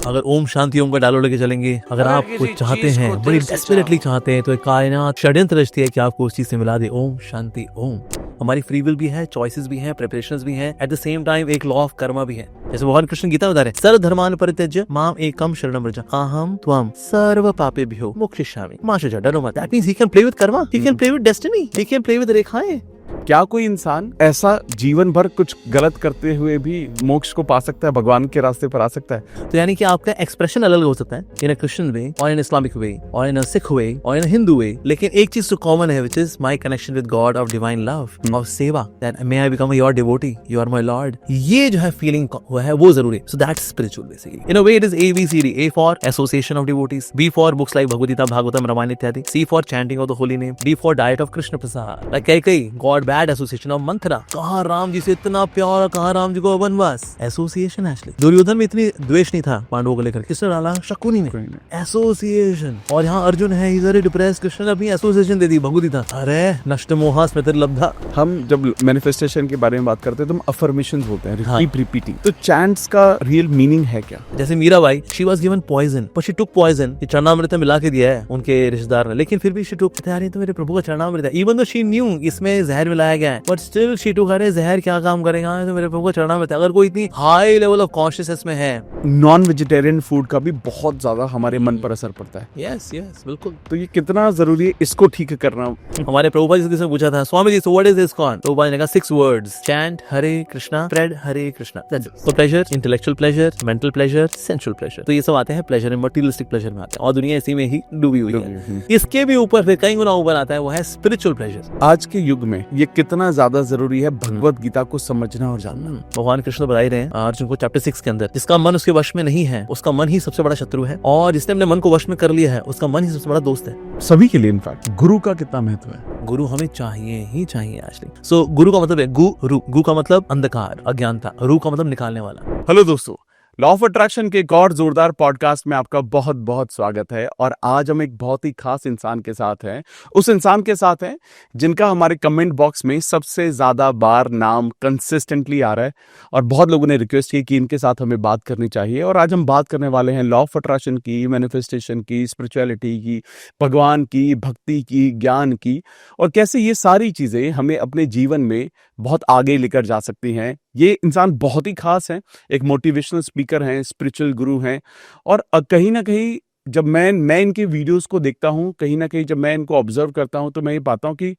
अगर ओम शांति ओम का डायलॉग लेके चलेंगे, अगर आप कुछ चाहते हैं, बड़ी डेस्परेटली चाहते हैं, तो एक कायनात षड्यंत्र रचती है कि आपको उस चीज से मिला दे। ओम शांति ओम। हमारी फ्री विल भी है, चॉइसेस भी हैं, प्रिपरेशंस भी हैं, एट द सेम टाइम एक लॉ ऑफ कर्मा भी है। जैसे भगवान कृष्ण गीता बता रहे हैं, सर्व धर्मान परित्यज्य माम एकम शरणं व्रज अहम त्वं सर्व पापेभ्यो मोक्षयिष्यामि मा शुचा डरो मत। That means he can play with karma, he can play with destiny, he can play with रेखाएं। क्या कोई इंसान ऐसा जीवन भर कुछ गलत करते हुए भी मोक्ष को पा सकता है, भगवान के रास्ते पर आ सकता है? तो यानी कि आपका एक्सप्रेशन अलग हो सकता है, इन अ क्रिश्चियन वे और इन इस्लामिक वे और इन अ सिख वे और इन अ हिंदू वे, लेकिन एक चीज तो कॉमन है, which is my connection with God of divine love, of seva, that may I become your devotee, you are my lord. ये जो है फीलिंग हुआ है वो जरूरी है। So that's spiritual basically. In a way it is ABCD। A for association of devotees, B for books like Bhagavad Gita, Bhagavatam, Ramayana इत्यादि, C for chanting of the holy name, D for diet of Krishna Prasad. Like कई God bad association of Manthara, कहाँ राम जी से इतना प्यार, कहाँ राम जी को वनवास, association. Actually Duryodhan में इतनी द्वेष नहीं था पांडवों को लेकर, किसने डाला? शकुनी ने। एसोसिएशन। और यहाँ अर्जुन है, ही इज वेरी डिप्रेस्ड, कृष्ण ने अपनी एसोसिएशन दे दी भगवद। अरे नष्ट मोहा स्मृतिर्लब्धा। हम जब मैनिफेस्टेशन के बारे में बात करते हैं तो हम अफर्मेशंस बोलते हैं, हाँ। रिपीटिंग। तो चैंट्स का रियल मीनिंग है क्या? जैसे Mirabai, she was given poison, but she took poison. ये चरणामृत में मिला के दिया है उनके रिश्तेदार ने, लेकिन फिर भी शी टुक। यार ये तो मेरे प्रभु का चरणामृत है, इवन दो शी न्यू इसमें जहर मिलाया गया है, बट स्टिल शी टुक। अरे जहर क्या काम करेगा, तो मेरे प्रभु का चरणामृत है। अगर कोई इतनी हाई लेवल ऑफ कॉन्शियसनेस में है। नॉन वेजिटेरियन फूड का भी बहुत ज्यादा हमारे मन पर असर पड़ता है। यस यस बिल्कुल। तो ये कितना जरूरी है इसको ठीक करना? हमारे प्रभुपाद जी से पूछा था, Swami ji, so what is ISKCON? Prabhupada ने कहा 6 words, chant Hare Krishna, spread Hare Krishna. तो pleasure, intellectual pleasure, mental pleasure, sensual pleasure, तो ये सब आते हैं प्लेजर में, मटेरियलिस्टिक प्लेजर में आते हैं, और दुनिया इसी में ही डूबी हुई है। इसके भी ऊपर फिर कई गुना ऊपर आता है, वो है स्पिरिचुअल प्लेजर। आज के युग में ये कितना ज्यादा जरूरी है भगवत गीता को समझना और जानना? भगवान कृष्ण बता ही रहे हैं अर्जुन को चैप्टर 6 के अंदर, जिसका मन उसके वश में नहीं है, उसका मन ही सबसे बड़ा शत्रु है, और जिसने अपने मन को वश में कर लिया है, उसका मन ही सबसे बड़ा दोस्त है। सभी के लिए। इनफैक्ट गुरु का कितना महत्व है? गुरु हमें चाहिए ही चाहिए एक्चुअली। सो गुरु का मतलब है गु का मतलब अंधकार, अज्ञानता, रू का मतलब निकालने वाला। हेलो दोस्तों, लॉ ऑफ अट्रैक्शन के एक और जोरदार पॉडकास्ट में आपका बहुत बहुत स्वागत है। और आज हम एक बहुत ही खास इंसान के साथ हैं, उस इंसान के साथ हैं जिनका हमारे कमेंट बॉक्स में सबसे ज्यादा बार नाम कंसिस्टेंटली आ रहा है, और बहुत लोगों ने रिक्वेस्ट की कि इनके साथ हमें बात करनी चाहिए। और आज हम बात करने वाले हैं लॉ ऑफ अट्रैक्शन की, मैनिफेस्टेशन की, स्पिरिचुअलिटी की, भगवान की, भक्ति की, ज्ञान की, और कैसे ये सारी चीजें हमें अपने जीवन में बहुत आगे लेकर जा सकती हैं। ये इंसान बहुत ही खास है, एक मोटिवेशनल स्पीकर हैं, स्पिरिचुअल गुरु हैं, और कहीं ना कहीं जब मैं इनके वीडियोस को देखता हूँ, कहीं ना कहीं जब मैं इनको ऑब्जर्व करता हूँ, तो मैं ये पाता हूँ कि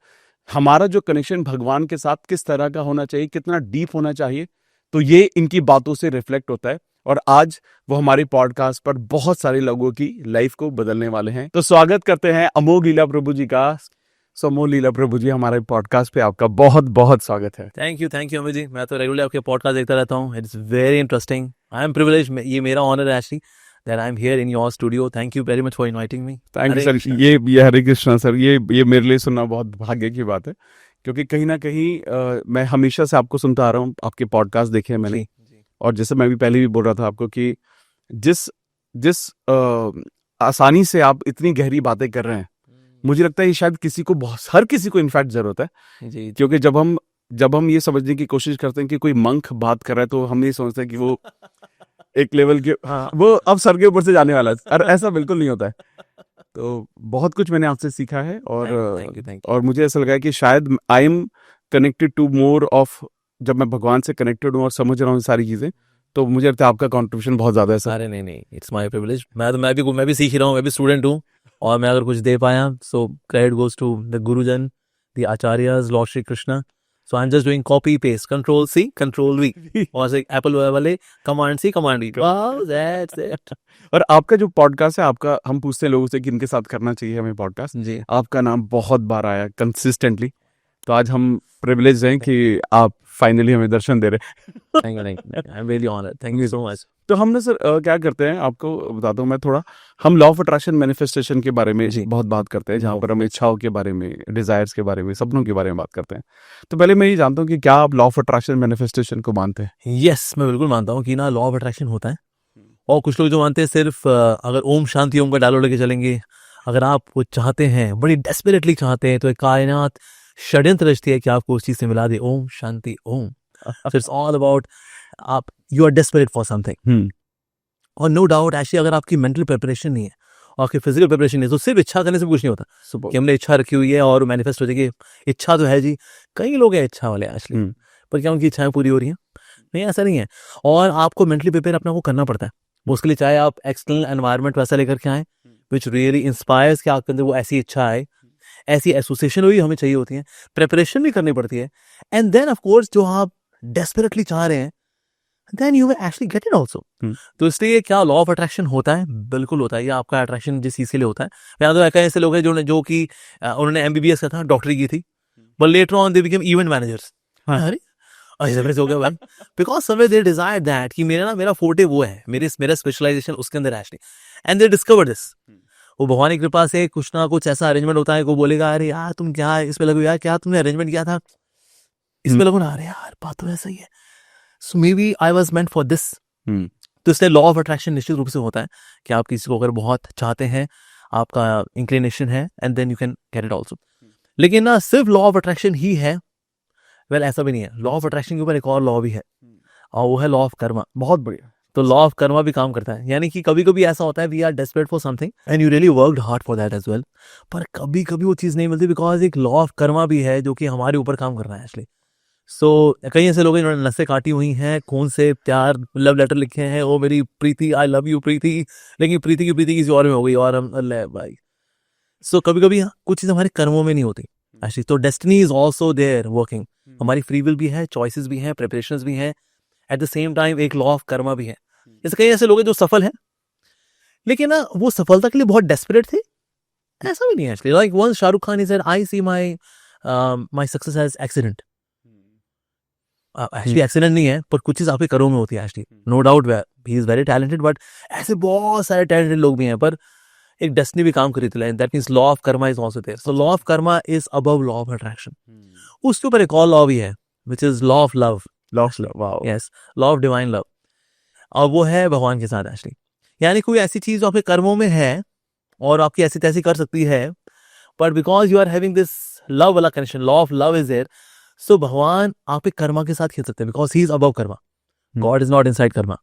हमारा जो कनेक्शन भगवान के साथ किस तरह का होना चाहिए, कितना डीप होना चाहिए, तो ये इनकी बातों से रिफ्लेक्ट होता है। और आज वो हमारे पॉडकास्ट पर बहुत सारे लोगों की लाइफ को बदलने वाले हैं। तो स्वागत करते हैं अमोघ लीला प्रभु जी का। अमोघ लीला प्रभु जी, हमारे पॉडकास्ट पे आपका बहुत बहुत स्वागत है। Thank you Amit ji. मैं तो रेगुलर आपके पॉडकास्ट देखता रहता हूँ। It's very interesting. I am privilege, ये मेरा ऑनर है actually that I am here in your studio. Thank you very much for inviting me. Thank you sir. ये हरे कृष्णा सर, ये मेरे लिए सुनना बहुत भाग्य की बात है, क्योंकि कहीं ना कहीं मैं हमेशा से आपको सुनता आ रहा हूँ, आपके पॉडकास्ट देखे हैं मैंने। और जैसे मैं भी पहले भी बोल रहा था आपको कि जिस आसानी से आप इतनी गहरी बातें कर रहे हैं, मुझे लगता है ये शायद हर किसी को इनफैक्ट जरूरत है जी। क्योंकि जब हम ये समझने की कोशिश करते हैं कि कोई मंक बात कर रहा है, तो हम ये सोचते हैं कि वो एक लेवल के, हाँ, वो अब सर के ऊपर से जाने वाला है, और ऐसा बिल्कुल नहीं होता है। तो बहुत कुछ मैंने आपसे सीखा है, और मुझे ऐसा लगा है कि शायद I am connected to more of, जब मैं भगवान से कनेक्टेड हूँ और समझ रहा हूँ सारी चीजें, तो मुझे लगता है आपका कंट्रीब्यूशन बहुत ज्यादा है सर। अरे नहीं, इट्स माय प्रिविलेज। मैं भी सीख ही रहा हूँ, मैं भी स्टूडेंट हूँ, और मैं अगर कुछ दे पाया, so credit goes to the gurujan, the acharyas, lord Shri Krishna. So I am just doing copy paste, control C control V, और से एप्पल वाले command C command V. Wow, that's it. और आपका जो पॉडकास्ट है, आपका, हम पूछते हैं लोगों से कि इनके साथ करना चाहिए हमें पॉडकास्ट जी, आपका नाम बहुत बार आया कंसिस्टेंटली, तो आज हम प्रिविलेज हैं कि आप फाइनली हमें दर्शन दे रहे हैं। Thank you, I am really honoured, thank you so much. तो हमने सर क्या करते हैं, आपको बताता हूँ मैं थोड़ा, हम लॉ ऑफ अट्रैक्शन मैनिफेस्टेशन के बारे में बहुत बात करते हैं, जहाँ पर हम इच्छाओं के बारे में, डिजायर्स के बारे में, सपनों के बारे में बात करते हैं। तो पहले मैं ये जानता हूँ कि क्या आप लॉ ऑफ अट्रैक्शन मैनिफेस्टेशन को मानते हैं? यस, मैं बिल्कुल मानता हूँ कि ना लॉ ऑफ अट्रैक्शन होता है, और कुछ लोग जो मानते हैं सिर्फ अगर ओम शांति ओम का डायलॉग लेके चलेंगे, अगर आप कुछ चाहते हैं, बड़ी डेस्परेटली चाहते हैं, तो एक कायनात षड्यंत्र रचती है कि आपको उस चीज से मिला दे। Om Shanti Om. So it's all about you are desperate for something. और नो डाउट एक्चुअली अगर आपकी मेंटल प्रिपरेशन नहीं है और आपकी फिजिकल प्रिपरेशन नहीं है तो सिर्फ इच्छा करने से कुछ नहीं होता सुपर कि हमने इच्छा रखी हुई है और मैनिफेस्ट हो जाएगी। इच्छा तो है जी, कई लोग हैं इच्छा वाले एक्चुअली, पर क्या उनकी इच्छाएं पूरी हो रही हैं? नहीं, ऐसा नहीं है। और आपको मेंटली प्रिपेयर अपने को करना पड़ता है उसके लिए, चाहे आप एक्सटर्नल एनवायरनमेंट वैसा लेकर के आए विच रियली इंस्पायर्स कि आपके अंदर वो ऐसी इच्छा आए, ऐसी एसोसिएशन हुई हमें चाहिए होती है, प्रिपरेशन भी करनी पड़ती है, एंड देन ऑफ कोर्स जो आप डेस्परेटली चाह रहे हैं then you will actually get it also. तो इसलिए क्या लॉ ऑफ अट्रैक्शन होता है? बिल्कुल होता है। ये आपका अट्रैक्शन जिस चीज़ के लिए होता है, या तो ऐसे ऐसे लोग हैं जो कि उन्होंने MBBS का था, डॉक्टरी की थी, but later on they became event managers. अरे हो गया ma'am, because somewhere they desire that कि मेरा फोर्टे वो है, मेरा स्पेशलाइजेशन उसके अंदर actually, and they discover this. वो भगवान की कृपा से कुछ ना कुछ ऐसा अरेंजमेंट होता है, को बोलेगा अरे यार तुम क्या इसमें लगो, यार क्या तुमने अरेंजमेंट किया था इसमें लगो ना, अरे यार बात तो ऐसा ही है, so may be I was meant for this. तो इसलिए लॉ ऑफ अट्रैक्शन निश्चित रूप से होता है कि आप किसी को अगर बहुत चाहते हैं, आपका इंक्लिनेशन है, and then you can get it also. लेकिन ना सिर्फ लॉ ऑफ अट्रैक्शन ही है, वेल ऐसा भी नहीं है। लॉ ऑफ अट्रैक्शन के ऊपर एक और लॉ भी है और वो है लॉ ऑफ कर्मा। बहुत बढ़िया। तो लॉ ऑफ कर्मा भी काम करता है, यानी कि कभी कभी ऐसा होता है we are desperate for something and you really worked hard for that as well, पर कभी कभी वो चीज़ नहीं मिलती बिकॉज एक लॉ ऑफ कर्मा भी है जो कि हमारे ऊपर काम कर रहा है एक्चुअली। सो कई ऐसे लोग हैं जिन्होंने नसें काटी हुई हैं, खून से प्यार लव लेटर लिखे हैं, ओ मेरी प्रीति आई लव यू प्रीति, लेकिन प्रीति की प्रीति किसी और में हो गई और हम ले भाई। सो कभी कभी कुछ चीज़ हमारे कर्मों में नहीं होती एक्चुअली, तो destiny is also there working. हमारी फ्री विल भी है, चॉइसेस भी हैं, प्रिपरेशंस भी हैं, एट द सेम टाइम एक लॉ ऑफ कर्मा भी है। जैसे कई ऐसे लोग हैं जो सफल हैं लेकिन ना वो सफलता के लिए बहुत डेस्परेट थे, ऐसा भी नहीं है actually. Like once Shahrukh Khan he said I see my success as accident. Actually accident नहीं है, पर कुछ चीज आपके कर्मों में होती है actually, no doubt he is very talented, but ऐसे बहुत सारे टैलेंटेड लोग भी हैं पर एक डेस्टिनी भी काम करी थी, that means law of karma is also there. So law of karma is above law of attraction. उसके ऊपर एक और लॉ भी है which is law of love, yes, law of divine love, और वो है भगवान के साथ एक्चुअली। यानी कोई ऐसी चीज जो आपके कर्मों में है और आपकी ऐसी तैसी कर सकती है, but because you are having this love वाला connection, law of love is there, so भगवान आप एक कर्मा के साथ खेल सकते हैं because he is above karma, God is not inside karma.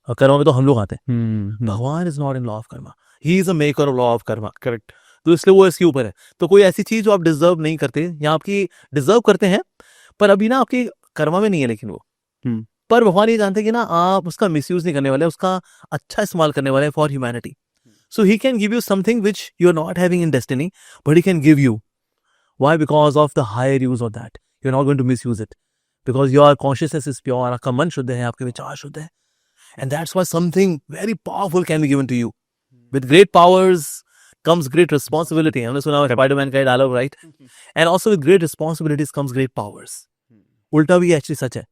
और कर्मा में तो हम लोग आते हैं, Bhagwan is not in law of karma, he is a maker of law of karma, correct. तो इसलिए वो इसके ऊपर है। तो कोई ऐसी चीज जो आप डिजर्व नहीं करते या आपकी डिजर्व करते हैं पर अभी ना आपकी कर्मा में नहीं है, लेकिन वो पर भगवान ये जानते हैं कि ना आप उसका मिसयूज नहीं करने वाले, उसका अच्छा इस्तेमाल करने वाले for humanity. So he can give you something which you are not having in destiny, but he can give you, why? Because of the higher use of that, you are not going to misuse it because your consciousness is pure, आपका मन शुद्ध है, आपके विचार शुद्ध है, and that's why something very powerful can be given to you. With great powers comes great responsibility. हमने सुना स्पाइडरमैन का dialogue, right? And also with great responsibilities comes great powers. उल्टा भी एक्चुअली सच है।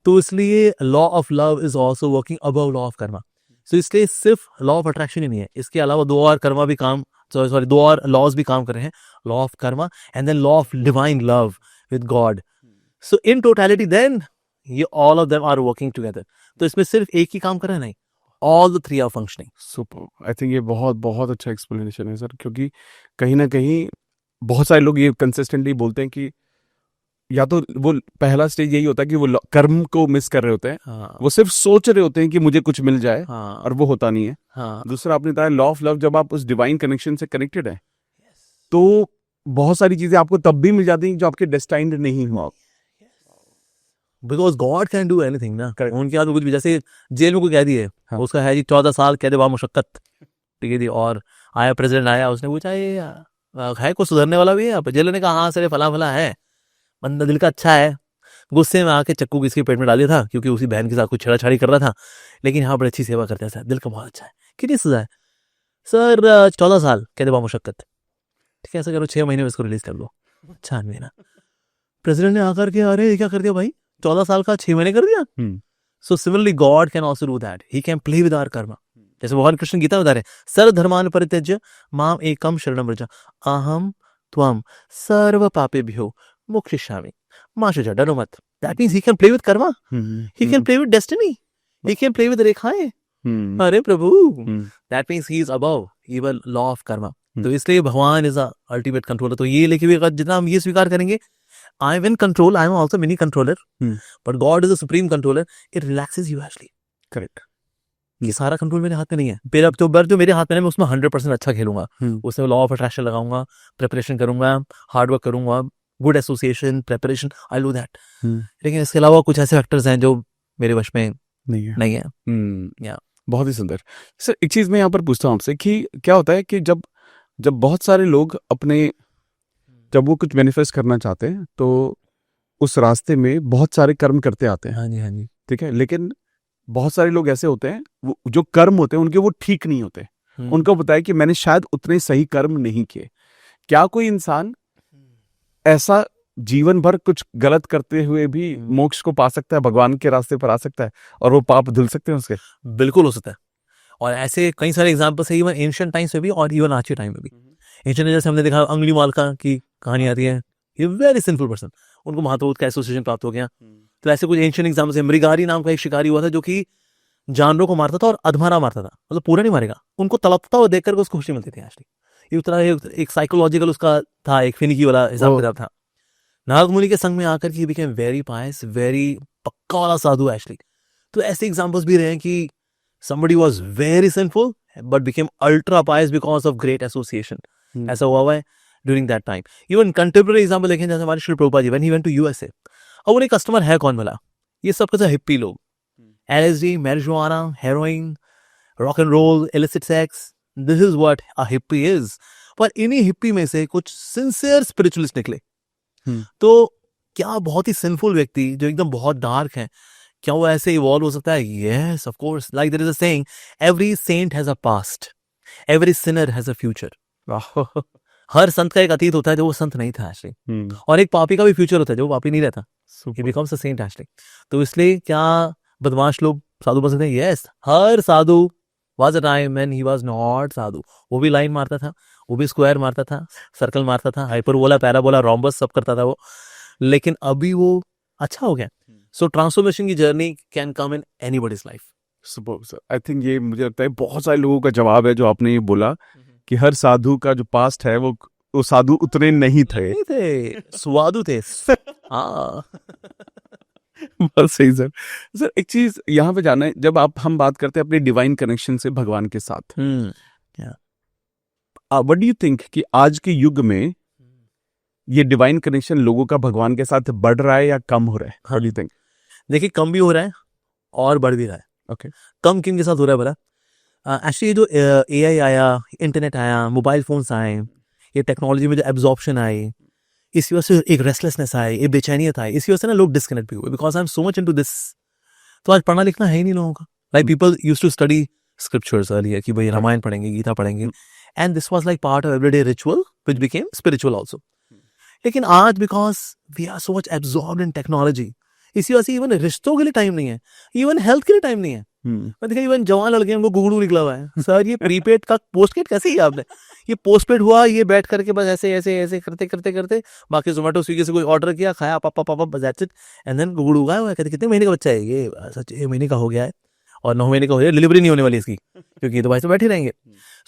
तो इसलिए law of love is also working above law of karma. So इसलिए सिर्फ लॉ ऑफ अट्रैक्शन ही नहीं है, इसके अलावा दो और कर्मा भी काम, दो और लॉज भी काम कर रहे हैं, law of karma and then law of divine love with God. So in totality then ये all of them are working together. तो इसमें सिर्फ एक ही काम कर रहा है, नहीं, all the three are functioning. Super. I think ये बहुत बहुत अच्छा एक्सप्लेनेशन है सर, क्योंकि कहीं ना कहीं बहुत सारे लोग ये कंसिस्टेंटली बोलते हैं कि या तो वो पहला स्टेज यही होता है कि वो कर्म को मिस कर रहे होते हैं, हाँ, वो सिर्फ सोच रहे होते हैं कि मुझे कुछ मिल जाए, हाँ, और वो होता नहीं है। हाँ, दूसरा आपने बताया लॉ ऑफ लव, जब आप उस डिवाइन कनेक्शन से कनेक्टेड है तो बहुत सारी चीजें आपको तब भी मिल जाती हैं जो आपके डेस्टाइन्ड नहीं हुआ। Because God can do anything ना, उनके हाथ में कुछ भी, जैसे जेल में कोई कैदी है, हाँ। उसका है जी 14 साल कैद बा मुशक्कत, ठीक है जी, और आया प्रेसिडेंट आया, उसने पूछा ये है कुछ सुधरने वाला भी है? जेलर ने कहा हाँ सर फला फला है, बंदा दिल का अच्छा है, गुस्से में आके चक्कू किसके पेट में डाल दिया था क्योंकि उसी बहन के साथ कुछ छेड़ाछाड़ी कर रहा था, लेकिन यहाँ बड़ी अच्छी सेवा करते हैं सर, दिल का बहुत अच्छा है। कितनी सजा है सर? 14 साल कैद बा मुशक्कत, ठीक है, ऐसा करो 6 महीने में इसको रिलीज कर लो। अच्छा आदमी ना, प्रेसिडेंट ने आकर के अरे ये क्या कर दिया भाई, 14 साल का 6 महीने कर दिया। So similarly God can also do that, he can play with our karma. जैसे भगवान कृष्ण गीता बता रहे, सर्व धर्मान परित्यज्य माम एकम शरणम व्रज अहम त्वम सर्व पापेभ्यो मोक्षयिष्यामि मा शुचा, डरो मत। That means he can play with karma, he can play with destiny, he can play with रेखाएं। अरे प्रभु, that means he is above even law of karma. तो इसलिए भगवान इज अल्टीमेट कंट्रोलर। तो ये लेके भी जितना हम ये स्वीकार करेंगे, I am in control, I am also mini controller, but God is the supreme controller, it relaxes you actually. Correct. ये सारा कंट्रोल मेरे हाथ में नहीं है। मेरा जो मेरे हाथ में है मैं उसमें 100% अच्छा खेलूंगा, उसमें लॉ ऑफ अट्रैक्शन लगाऊंगा, प्रिपरेशन करूंगा, हार्ड वर्क करूंगा, good association, preparation, I do that. लेकिन इसके अलावा कुछ ऐसे फैक्टर्स हैं जो मेरे वश में नहीं है। या बहुत ही सुंदर सर। एक चीज मैं यहाँ पर पूछता हूँ आपसे कि क्या होता है कि जब बहुत सारे लोग जब वो कुछ मैनिफेस्ट करना चाहते हैं तो उस रास्ते में बहुत सारे कर्म करते आते हैं। हाँ जी। ठीक है, लेकिन बहुत सारे लोग ऐसे होते हैं वो जो कर्म होते हैं उनके वो ठीक नहीं होते। उनको पता है कि मैंने शायद उतने सही कर्म नहीं किए। क्या कोई इंसान ऐसा जीवन भर कुछ गलत करते हुए भी मोक्ष को पा सकता है, भगवान के रास्ते पर आ सकता है और वो पाप धुल सकते हैं उसके? बिल्कुल हो सकता है, और ऐसे कई सारे एग्जाम्पल्स है, इवन एंशिएंट टाइम्स में भी और इवन आज के टाइम में भी। एंशिएंट जैसे हमने देखा अंगुलीमाल की कहानी आती है, ये वेरी सिंपल पर्सन, उनको महाभारत का एसोसिएशन प्राप्त हो गया। तो ऐसे कुछ एंशिएंट एग्जाम्पल्स है। मृगारी नाम का एक शिकारी हुआ था जो कि जानवरों को मारता था और अधमरा मारता था, मतलब पूरा नहीं मारेगा, उनको तड़पता हुआ देखकर उसको खुशी मिलती थी। एक्चुअली ये उतना एक साइकोलॉजिकल उसका था, एक फिनिकी वाला हिसाब किताब था। नारद मुनि के संग में आकर के बिकेम वेरी पायस, वेरी पक्का वाला साधु एक्चुअली। तो ऐसे एग्जांपल्स भी रहे हैं कि somebody was very sinful but became ultra pious because of great association. ऐसा हुआ है during that time. Even contemporary example देखें जैसे हमारे Shri Prabhupada ji, when he went to USA, अब उन्हें कस्टमर है कौन मिला? ये सब कुछ हिप्पी लोग, LSD, marijuana, heroin, rock and roll, illicit sex. This is what a hippie is. पर इन्हीं हिप्पी में से कुछ सिंसियर स्पिरिचुअलिस्ट निकले। तो क्या बहुत ही सिंफुल व्यक्ति जो एकदम बहुत डार्क है, क्या वो ऐसे इवॉल्व हो सकता है? Yes, of course. Like there is a saying, every saint has a past, every sinner has a future. हर संत का एक अतीत होता है जो वो संत नहीं था एक्चुअली, और एक पापी का भी फ्यूचर होता है जो पापी नहीं रहता, he becomes a saint actually. तो इसलिए क्या बदमाश लोग साधु बन सकते हैं? यस, हर साधु was a time when he was not sadhu. वो भी लाइन मारता था, वो भी स्क्वायर मारता था, सर्कल मारता था, हाइपरबोला, पैराबोला, रोम्बस सब करता था वो, लेकिन अभी वो अच्छा हो गया। सो ट्रांसफॉर्मेशन की journey can come in anybody's life. Super sir, I think ये मुझे लगता है बहुत सारे लोगों का जवाब है जो आपने ये बोला कि हर साधु का जो पास्ट है वो साधु उतने नहीं थे, स्वादु थे। हाँ बहुत सही सर। सर एक चीज यहाँ पे जाना है, जब हम बात करते हैं अपने डिवाइन कनेक्शन से भगवान के साथ, व्हाट डू यू थिंक कि आज के युग में ये डिवाइन कनेक्शन लोगों का भगवान के साथ बढ़ रहा है या कम हो रहा है? How do you think? देखिए, कम भी हो रहा है और बढ़ भी रहा है। ओके, कम किन के साथ हो रहा है बड़ा? एक्चुअली जो AI आया, इंटरनेट आया, मोबाइल फोन्स आए, ये टेक्नोलॉजी में जो एब्जॉर्प्शन आई, इसी वजह से एक रेस्टलेसनेस आई, एक बेचैनियत आई, इसी वजह से ना लोग डिस्कनेक्ट भी हुए, because I am so much into this. तो आज पढ़ना लिखना है ही नहीं लोगों का। Like people used to study scriptures earlier कि भाई रामायण पढ़ेंगे, गीता पढ़ेंगे, and this was like part of everyday ritual which became spiritual also. लेकिन आज because we are so much absorbed in technology, इसी वजह से इवन रिश्तों के लिए टाइम नहीं है, इवन हेल्थ के लिए टाइम नहीं है। मैं देखा इवन जवान लड़के उनको गुगड़ू निकला हुआ है, सर ये प्रीपेड का पोस्टपेड कैसे किया आपने? ये पोस्टपेड हुआ, ये बैठ करके बस ऐसे ऐसे ऐसे करते करते करते, बाकी जोमेटो स्विगी से कोई ऑर्डर किया, खाया, पापा पापा बस दैट्स इट, एंड देन गुगड़ू उगाया हुआ है। कहते कितने महीने का बच्चा है ये? सच 1 महीने का हो गया है और 9 महीने का हो गया, डिलीवरी नहीं होने वाली इसकी, क्योंकि ये तो भाई से बैठे रहेंगे।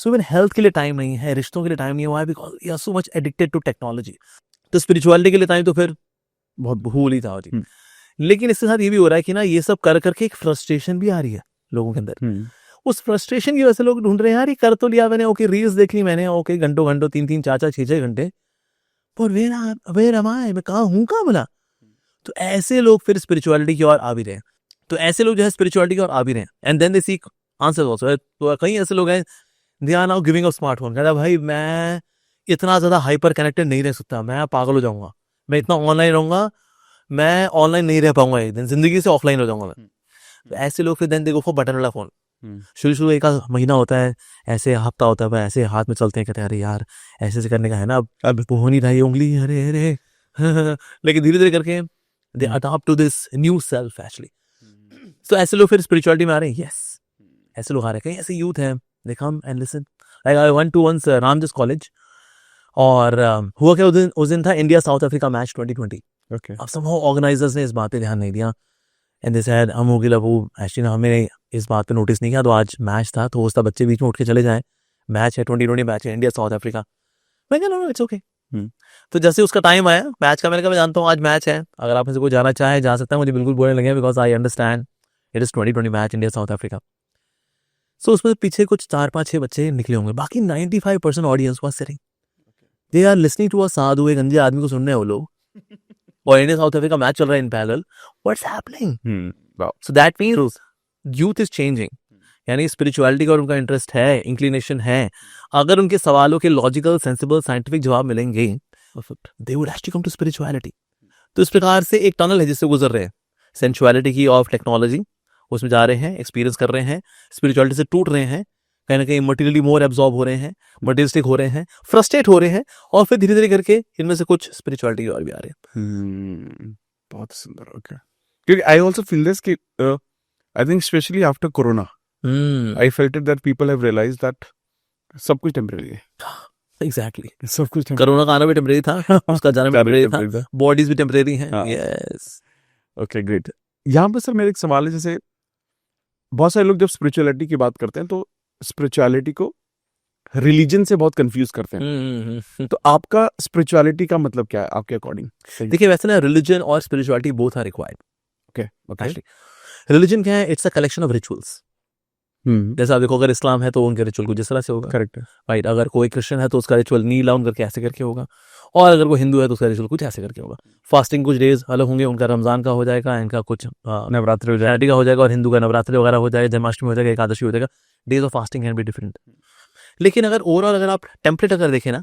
सो इवन हेल्थ के लिए टाइम नहीं है, रिश्तों के लिए टाइम नहीं है, why? Because we are so much addicted to technology. तो स्पिरिचुअलिटी के लिए टाइम तो फिर बहुत भूल ही था जी। लेकिन इसके साथ ये भी हो रहा है कि ना ये सब कर करके एक फ्रस्ट्रेशन भी आ रही है लोगों के अंदर। उस फ्रस्ट्रेशन की वजह से लोग ढूंढ रहे हैं, यार ये कर तो लिया मैंने, ओके रील्स देख ली मैंने, ओके घंटों घंटों 3-3 4-4 6-6 घंटे, पर वेयर एम आई, मैं कहाँ हूँ, कहाँ बोला? तो ऐसे लोग फिर स्पिरिचुअलिटी की ओर आ भी रहे हैं। तो ऐसे लोग जो है स्पिरिचुअलिटी की ओर आ भी रहे हैं, and then they seek answers also. तो कई ऐसे लोग हैं, they are now giving up smartphone. कहता भाई मैं इतना ज्यादा हाइपर कनेक्टेड नहीं रह सकता, मैं पागल हो जाऊंगा, मैं इतना ऑनलाइन रहूंगा, मैं ऑनलाइन नहीं रह पाऊंगा, एक दिन जिंदगी से ऑफलाइन हो जाऊंगा मैं। तो ऐसे लोग फिर then they go for button वाला फोन। शुरू एक महीना होता है, ऐसे हफ्ता होता है, ऐसे हाथ में चलते हैं, कहते हैं अरे यार ऐसे ऐसे करने का है ना, अब हो नहीं रहा है उंगली, अरे अरे लेकिन धीरे धीरे करके they adopt to this new self actually. तो ऐसे लोग फिर स्पिरिचुअलिटी में आ रहे हैं। यस, ऐसे लोग आ रहे हैं। कई ऐसे यूथ हैं, they come and listen. Like I went to once Ramjas college, और हुआ क्या, उस दिन था India South Africa match 2020। Okay, अब सब ऑर्गेनाइजर्स ने इस बात पे ध्यान नहीं दिया, एंड दे सेड हम हो गए वो एक्चुअली ना, हमें इस बात पे नोटिस नहीं किया। तो आज मैच था, तो उसका बच्चे बीच में उठ के चले जाए, मैच है 2020 मैच है इंडिया साउथ अफ्रीका। मैं क्या, नो इट्स ओके। तो जैसे उसका टाइम आया मैच का, मैंने कहा मैं जानता हूँ आज मैच है, अगर आप में से कोई जाना चाहे जा सकता है, मुझे बिल्कुल बोलने लगे, because I understand it is 2020 match India South Africa. So उसमें पीछे कुछ 4-5-6 बच्चे निकले होंगे, बाकी 95% audience was sitting, they are listening to a sadhu, एक अंधे आदमी को सुन रहे हैं वो लोग, और इंडिया साउथ अफ्रीका मैच चल रहा है in parallel, what's happening? Wow. So that means youth is changing, यानी स्पिरिचुअलिटी का उनका इंटरेस्ट है, इंक्लिनेशन है, अगर उनके सवालों के लॉजिकल, सेंसिबल, साइंटिफिक जवाब मिलेंगे, they would actually come to spirituality. तो इस प्रकार से एक टनल है जिससे गुजर रहे हैं, सेंचुअलिटी की ऑफ टेक्नोलॉजी, उसमें जा रहे हैं, एक्सपीरियंस कर रहे हैं, स्पिरिचुअलिटी से टूट रहे हैं, कहीं ना कहीं मटेरियली मोर एब्जॉर्ब हो रहे हैं, मटेरियलिस्टिक हो रहे हैं, फ्रस्ट्रेट हो रहे हैं, और फिर धीरे धीरे करके इनमें से कुछ स्पिरिचुअलिटी की ओर भी आ रहे हैं। बहुत सुंदर। ओके, क्योंकि आई ऑल्सो फील दिस कि I think specially after corona I felt it that people have realised that सब कुछ टेम्परेरी है। एग्जैक्टली, सब कुछ कोरोना का आना भी टेम्परेरी था, उसका जाना भी टेम्परेरी था, बॉडीज भी टेम्परेरी हैं। हाँ। Yes, okay, great. यहाँ पर सर मेरा एक सवाल है, जैसे बहुत सारे लोग जब स्पिरिचुअलिटी की बात करते हैं तो स्पिरिचुअलिटी को रिलीजन से बहुत कंफ्यूज करते हैं। तो आपका स्पिरिचुअलिटी का मतलब क्या है आपके अकॉर्डिंग? देखिए वैसे ना रिलीजन और spirituality both are required. Okay, okay. Religion क्या है? It's a collection of rituals. जैसे आप देखो, अगर इस्लाम है तो उनके रिचुअल कुछ इस तरह से होगा, करेक्ट है। राइट। अगर कोई क्रिश्चियन है तो उसका रिचुअल नी लाउन करके ऐसे करके होगा, और अगर वो हिंदू है तो उसका रिचुअल कुछ ऐसे करके होगा। फास्टिंग कुछ डेज अलग होंगे, उनका रमजान का हो जाएगा, इनका कुछ नवरात्रि हो का हो जाएगा, और हिंदू का नवरात्रि वगैरह हो जाएगा, जन्माष्टमी हो जाएगा, एकादशी हो जाएगा। Days of fasting can be different. लेकिन अगर ओवरऑल अगर आप टेम्पलेट अगर देखें ना,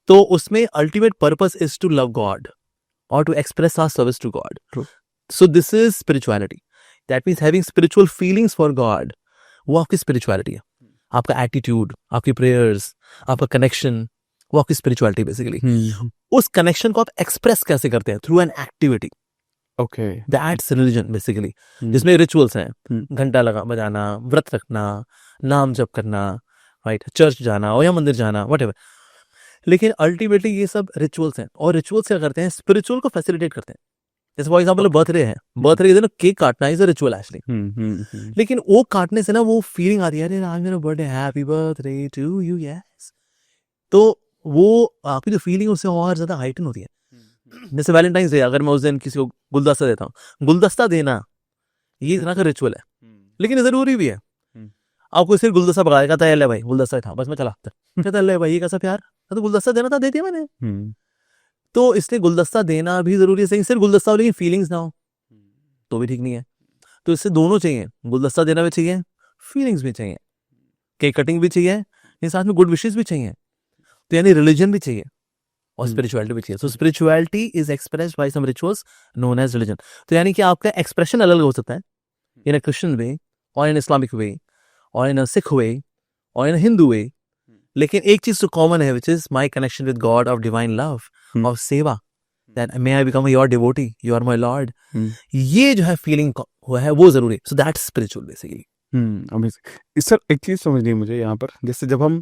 तो उसमें ultimate purpose is to love God और to express our service to God. True. So this is spirituality, that means having spiritual feelings for God, वो आपकी स्पिरिचुअलिटी है। आपका एटीट्यूड, आपकी प्रेयर्स, आपका कनेक्शन, वो आपकी स्पिरिचुअलिटी बेसिकली। उस कनेक्शन को आप एक्सप्रेस कैसे करते हैं? Through an activity. Okay, that's religion basically, जिसमें रिचुअल्स हैं, घंटा लगा बजाना, व्रत रखना, नाम जप करना, राइट, चर्च जाना और या मंदिर जाना, व्हाटएवर। लेकिन अल्टीमेटली ये सब रिचुअल्स हैं, और रिचुअल्स क्या करते हैं? स्पिरिचुअल को फैसिलिटेट करते हैं। जैसे फॉर एग्जाम्पल बर्थडे है, बर्थडे के दिन केक काटना इज अ रिचुअल एक्चुअली। लेकिन वो काटने से ना वो फीलिंग आती है, अरे आज मेरा birthday, happy birthday to you, yes. तो वो आपकी जो फीलिंग उससे और ज्यादा हाइटन होती है। जैसे वैलेंटाइंस डे, अगर मैं उस दिन किसी को गुलदस्ता देता हूँ, गुलदस्ता देना ये इतना का रिचुअल है, लेकिन जरूरी भी है। आपको सिर्फ गुलदस्ता पकड़ाएगा था, ले भाई गुलदस्ता था, बस मैं चला कहता ले भाई ये कैसा प्यार, तो गुलदस्ता देना था, दे दिया मैंने। तो इसलिए गुलदस्ता देना भी जरूरी है। सही, सिर्फ गुलदस्ता हो लेकिन फीलिंग्स ना हो तो भी ठीक नहीं है। तो इससे दोनों चाहिए, गुलदस्ता देना भी चाहिए, फीलिंग्स भी चाहिए, केक कटिंग भी चाहिए, ये साथ में गुड विशेस भी चाहिए। तो यानी रिलीजन भी चाहिए और स्पिरिचुअलिटी भी चाहिए। So spirituality is expressed by some rituals known as religion. तो यानी कि आपका एक्सप्रेशन अलग हो सकता है, इन अ क्रिश्चियन वे और इन इस्लामिक वे और इन अ सिख वे और इन हिंदू वे, लेकिन एक चीज तो कॉमन है, which is my connection with God of divine love, of seva, that may I become your devotee, you are my lord. ये जो है फीलिंग हुआ है वो जरूरी, so that's spiritual basically. Amazing. Sir एक चीज समझनी है मुझे यहाँ पर, जैसे जब हम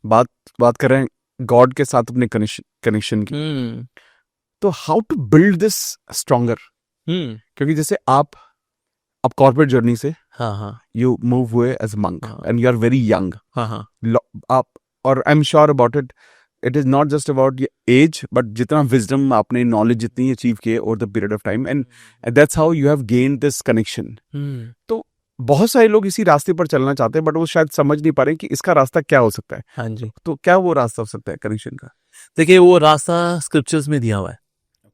बात कर रहे हैं गॉड के साथ अपने कनेक्शन की, तो how to build this stronger? क्योंकि जैसे आप कॉर्पोरेट जर्नी से यू मूव हुए as monk and you are very young, आप, और I am sure about it, it is not just about age, but जितना विजडम आपने, नॉलेज जितनी अचीव किए over the period of time, and that's how you have gained this connection. तो बहुत सारे लोग इसी रास्ते पर चलना चाहते हैं, बट वो शायद समझ नहीं पा रहे कि इसका रास्ता क्या हो सकता है। हाँ जी, तो क्या वो रास्ता हो सकता है कनेक्शन का? देखिए वो रास्ता स्क्रिप्चर्स में दिया हुआ है,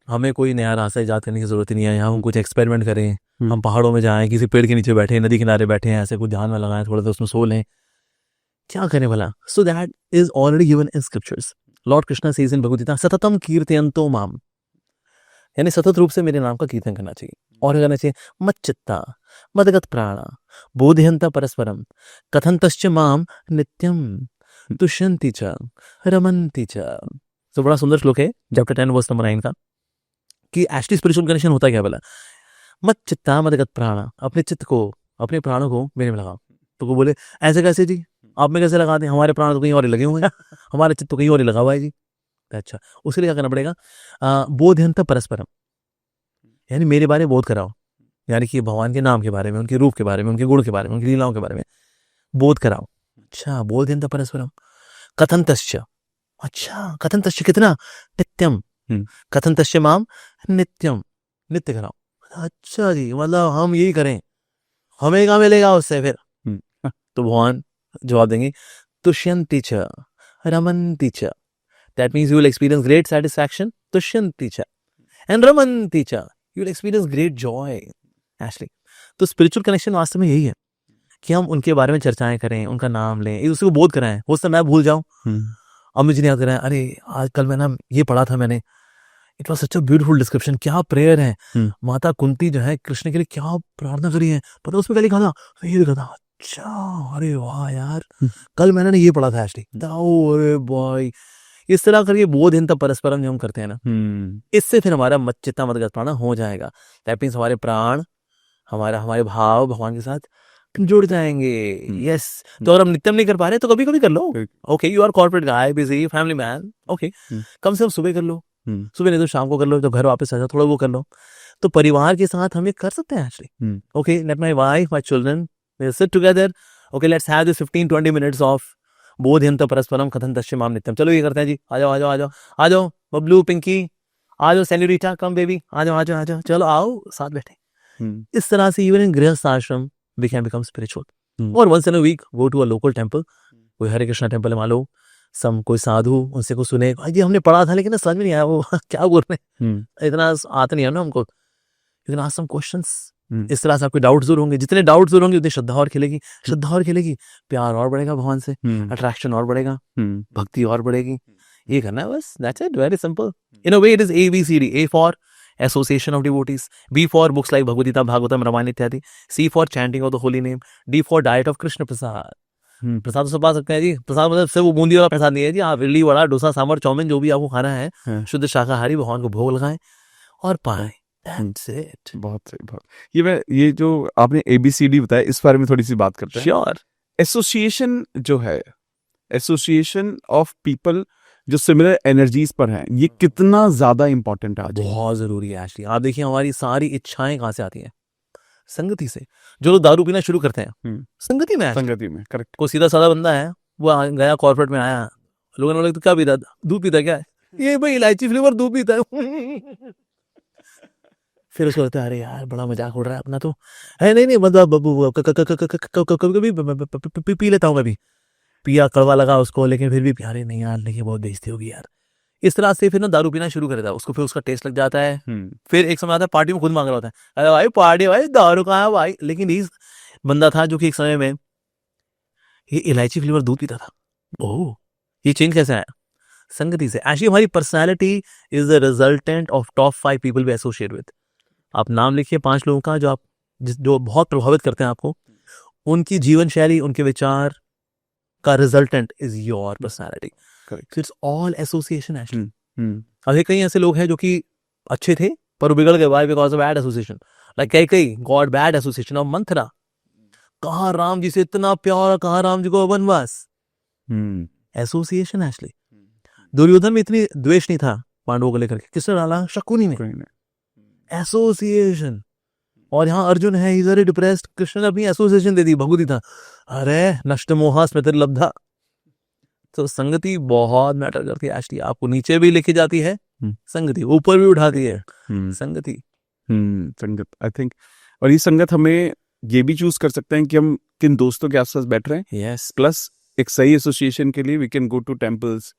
हमें कोई नया रास्ता इजाद करने की जरूरत नहीं है। यहाँ हम कुछ एक्सपेरिमेंट करें, हम पहाड़ों में जाएं, किसी पेड़ के नीचे बैठे, नदी किनारे बैठे हैं, ऐसे कुछ ध्यान में लगाएं, थोड़ा सा उसमें सो लें, क्या करें भला? So that is already given in scriptures. Lord Krishna says in Bhagavad Gita, सततम कीर्तयन्तो माम, यानी सतत रूप से मेरे नाम का कीर्तन करना चाहिए। और करना चाहिए मच्चित्ता मदगत प्राणा बोधयन्ता परस्परम कथंतश्च माम नित्यम तुष्यन्ति च रमन्ति च। तो बड़ा सुंदर श्लोक है चैप्टर 10 वर्स नंबर 9 का, कि एक्चुअली स्पिरिचुअल कनेक्शन होता क्या बोला? मत चित्ता मदगत प्राणा, अपने चित्त को, अपने प्राणों को मेरे में लगाओ। तो वो बोले ऐसे कैसे जी, आप में कैसे लगा दें, हमारे प्राण तो कहीं और ही लगे हुए हैं, हमारे चित्त तो कहीं और ही लगा हुआ है जी। अच्छा, उसके लिए क्या करना पड़ेगा? बोधयन्ता परस्परम, यानी मेरे बारे में बोध कराओ, यानी कि भगवान के नाम के बारे में, उनके रूप के बारे में, उनके गुण के बारे में, उनकी लीलाओं के बारे में बोध कराओ। अच्छा, बोधयन्ता परस्परम कथंतश्च, अच्छा कथंतश्च कितना? नित्यम, कथंतश्च माम नित्यम, नित्य कराओ। अच्छा जी, मतलब हम यही करें, हमें क्या मिलेगा उससे फिर? तो भगवान जवाब देंगे तुष्यंति च रमन्ति च, that means you will experience great satisfaction, तुष्यंति च, एंड रमन्ति च, you will experience great joy. Actually तो स्पिरिचुअल कनेक्शन वास्तव में यही है कि हम उनके बारे में चर्चाएं करें, उनका नाम लें, एक दूसरे को बोध कराएं। हो सकता है मैं भूल जाऊं, अब मुझे नहीं याद कराएं, अरे आज कल मैं ना ये पढ़ा था मैंने, it was such a beautiful description, क्या प्रेयर है, माता कुंती जो है कृष्ण के लिए क्या प्रार्थना करी है, पता उसमें क्या लिखा था, तो ये लिखा था, अच्छा अरे वाह यार कल मैंने ये पढ़ा था एक्चुअली, अरे बॉय। इस तरह करके बोधहीनता परस्परम जो हम करते हैं ना, इससे फिर हमारा चित्ता मदगत हो जाएगा। दैट मीन्स हमारे प्राण, हमारे भाव भगवान के साथ जुड़ जाएंगे। यस तो अगर हम नित्यम नहीं कर पा रहे तो कभी कभी कर लो। Okay you are corporate guy, busy family man, okay कम से कम सुबह कर लो, सुबह नहीं तो शाम को कर लो, जब घर वापस आ जाओ थोड़ा वो कर लो। तो परिवार के साथ हम ये कर सकते हैं actually. Okay let my wife, my children, we'll sit together, okay let's have this 15-20 minutes of बोधयंत परस्परम कथन तस्य माम नित्यम। चलो ये करते हैं जी, आ जाओ आ जाओ आ जाओ आ जाओ बबलू, पिंकी आ जाओ, सेन्योरिटा कम बेबी, आ जाओ आ जाओ आ जाओ, चलो आओ साथ बैठे। इस तरह से इवन इन गृहस्थ आश्रम we can become spiritual. और once in a week go to a local temple, कोई हरे कृष्णा टेम्पल है मान लो, सम कोई साधु, उनसे को सुने, जी हमने पढ़ा था लेकिन समझ में नहीं आया वो क्या बोल रहे हैं, इतना आता नहीं है ना हमको। You can ask some questions, इस तरह से आपके डाउट दूर होंगे, जितने डाउट दूर होंगे उतनी श्रद्धा और खिलेगी, श्रद्धा और खिलेगी, प्यार और बढ़ेगा भगवान से, अट्रैक्शन और बढ़ेगा, भक्ति और बढ़ेगी। ये करना है बस, that's it, very simple. In a way it is ABCD, A for association of devotees, B for books like Bhagavad Gita, Bhagavatam, Ramayana इत्यादि, C for chanting of the holy name, D for diet of Krishna prasad. प्रसाद तो सब पा सकते हैं जी, प्रसाद मतलब सिर्फ वो बूंदी वाला प्रसाद नहीं है जी, आप इडली वड़ा डोसा सांभर चाउमीन जो भी आपको खाना है, शुद्ध शाकाहारी भगवान को भोग लगाएं और पाएं। That's it. बहुत सही, बहुत। ये जो आपने ABCD बताया, इस बारे में थोड़ी सी बात करते हैं। श्योर। एसोसिएशन जो है, एसोसिएशन ऑफ पीपल जो सिमिलर एनर्जीज पर हैं, ये कितना ज्यादा इंपॉर्टेंट है आज? बहुत जरूरी है एक्चुअली। आप देखिए हमारी सारी इच्छाएं कहाँ से आती हैं? संगति से। जो लोग दारू पीना शुरू करते हैं संगति में, संगति में, करेक्ट। कोई सीधा साधा बंदा है, वो गया कॉर्पोरेट में आया, लोगों ने बोला तो क्या पीता, दूध पीता, क्या है ये भाई, इलायची फ्लेवर दूध पीता है फिर उसको लगता है अरे यार बड़ा मजाक उड़ रहा है अपना, तो है नहीं मतलब कभी पी लेता हूँ, मैं भी पिया, कड़वा लगा उसको, लेकिन फिर भी प्यारे नहीं यार, लेकिन बहुत बेइज्जती होगी यार। इस तरह से फिर ना दारू पीना शुरू कर देता है उसको, फिर उसका टेस्ट लग जाता है। फिर एक समय आता है पार्टी में खुद मांग रहा होता है, अरे भाई पार्टी, भाई दारू कहाँ है भाई। लेकिन ये बंदा था जो कि एक समय में ये इलायची फ्लेवर दूध पीता था। ओह ये चेंज कैसे आया? संगति से। एक्चुअली हमारी personality is the resultant of top 5 people we associate with. आप नाम लिखिए 5 लोगों का जो बहुत प्रभावित करते हैं आपको, उनकी जीवन शैली, उनके विचार का resultant is your personality. It's all association actually. अभी कई ऐसे लोग हैं जो कि अच्छे थे पर बिगड़ गए, why? Because of bad association. Like कई God bad association of Manthara. कहाँ राम जी से इतना प्यार, कहाँ राम जी को वनवास, एसोसिएशन एक्चुअली। दुर्योधन में इतनी द्वेष नहीं था पांडवों को लेकर के, किसने डाला? शकुनी ने। एसोसिएशन। और यहाँ अर्जुन है, ही इज वेरी डिप्रेस्ड, कृष्ण ने अपनी एसोसिएशन दे दी, भगवती था, अरे नष्ट मोहा स्मृति लब्धा। तो संगति बहुत मैटर करती है एक्चुअली। आपको नीचे भी लेके जाती है संगति, ऊपर भी उठाती है संगति। संगत, आई थिंक। और ये संगत हमें ये भी चूज कर सकते हैं कि हम किन दोस्तों के आसपास बैठ रहे हैं। यस। प्लस एक सही एसोसिएशन के लिए we can go to temples,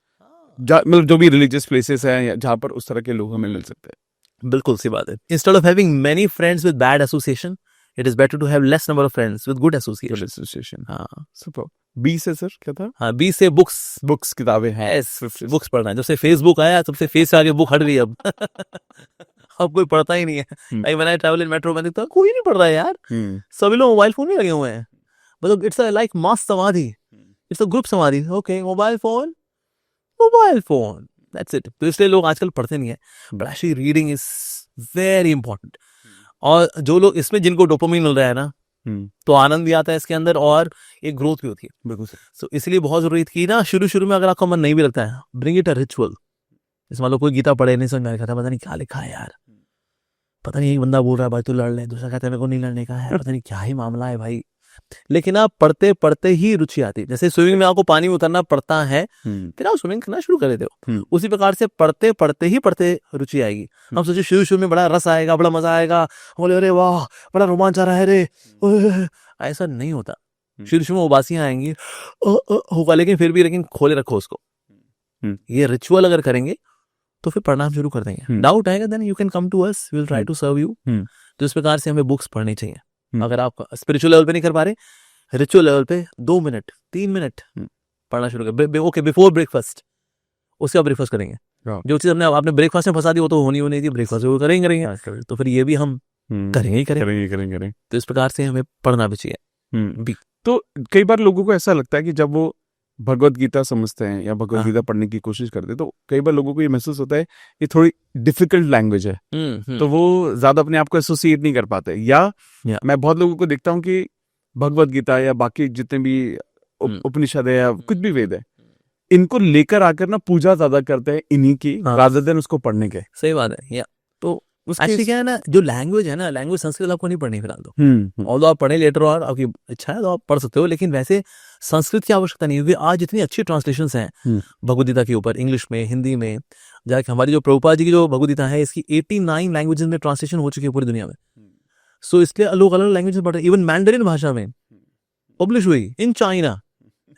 मतलब जो भी रिलीजियस प्लेसेस हैं जहाँ पर उस तरह के लोग हमें मिल सकते हैं। बिल्कुल सी बात है। Instead of having many friends with bad association, it is better to have less number of friends with good association. हाँ सुपर। बी से सर क्या था? हाँ बी से बुक्स किताबें हैं। बुक्स पढ़ना है। जब से फेसबुक आया तब से फेस से आगे बुक हट गई अब अब कोई पढ़ता ही नहीं है। Like when I travel in metro, मैं देखता हूँ कोई नहीं पढ़ रहा है यार, सभी लोग मोबाइल फोन में लगे हुए हैं। मतलब इट्स लाइक मास समाधि, इट्स अ ग्रुप समाधि। Okay mobile phone that's it. तो इसलिए लोग आजकल पढ़ते नहीं है, but actually reading is very important. और जो लोग इसमें, जिनको डोपामिन मिल रहा है ना, तो आनंद भी आता है इसके अंदर और एक ग्रोथ भी होती है। बिल्कुल। सो इसलिए बहुत जरूरी थी ना, शुरू में अगर आपका मन नहीं भी लगता है, ब्रिंग इट अ रिचुअल। जैसे मान लो कोई गीता पढ़े, नहीं समझ में आता, पता नहीं क्या लिखा है यार, पता नहीं एक बंदा बोल रहा है भाई तू लड़ ले, दूसरा कहता है मेरे को नहीं लड़ने का है, पता नहीं क्या ही मामला है भाई। लेकिन आप पढ़ते पढ़ते ही रुचि आती है। जैसे स्विमिंग में आपको पानी में उतरना पड़ता है, फिर आप स्विमिंग करना शुरू कर देते हो, उसी प्रकार से पढ़ते पढ़ते रुचि आएगी। हम सोचे शुरू में बड़ा रस आएगा, बड़ा मजा आएगा, बोले अरे वाह बड़ा रोमांच आ रहा है रे, ऐसा नहीं होता। शुरू शुरू में उबासियां आएंगी होगा, लेकिन फिर भी लेकिन खोले रखो उसको। ये रिचुअल अगर करेंगे तो फिर पढ़ना हम शुरू कर देंगे। डाउट आएगा then you can come to us, we will try to serve you. तो इस प्रकार से हमें बुक्स पढ़नी चाहिए। अगर आप स्पिरिचुअल लेवल पे नहीं कर पा रहे, रिचुअल लेवल पे 2 मिनट 3 मिनट पढ़ना शुरू कर। ओके, बिफोर ब्रेकफास्ट, उसके बाद ब्रेकफास्ट करेंगे। जो चीज हमने आपने ब्रेकफास्ट में फंसा दी वो तो होनी नहीं थी, ब्रेकफास्ट वो करेंगे। तो फिर ये भी हम करेंगे। तो इस प्रकार से हमें पढ़ना भी चाहिए। तो कई बार लोगों को ऐसा लगता है कि जब वो भगवत गीता समझते हैं या भगवत गीता पढ़ने की कोशिश करते हैं तो कई बार लोगों को ये महसूस होता है ये थोड़ी डिफिकल्ट लैंग्वेज है, तो वो ज्यादा अपने आप को एसोसिएट नहीं कर पाते। या मैं बहुत लोगों को देखता हूँ कि भगवत गीता या बाकी जितने भी उपनिषद है या कुछ भी वेद है, इनको लेकर आकर ना पूजा ज्यादा करते हैं इन्हीं की, रादर देन उसको पढ़ने के। सही बात है। या तो एक्चुअली क्या है ना, जो लैंग्वेज है ना, लैंग्वेज संस्कृत आपको नहीं पढ़नी फिलहाल तो। और आप पढ़े लेटर और आपकी इच्छा है तो आप पढ़ सकते हो, लेकिन वैसे संस्कृत की आवश्यकता नहीं होगी। आज इतनी अच्छी ट्रांसलेशंस हैं भगवद गीता के ऊपर, इंग्लिश में, हिंदी में। जाके हमारी जो प्रभुपाद जी की जो भगवद गीता है, इसकी 89 लैंग्वेजेस में ट्रांसलेशन हो चुकी है पूरी दुनिया में। सो इसलिए लोग अलग लैंग्वेज पढ़ रहे हैं। इवन मैंडरिन भाषा में पब्लिश हुई in China,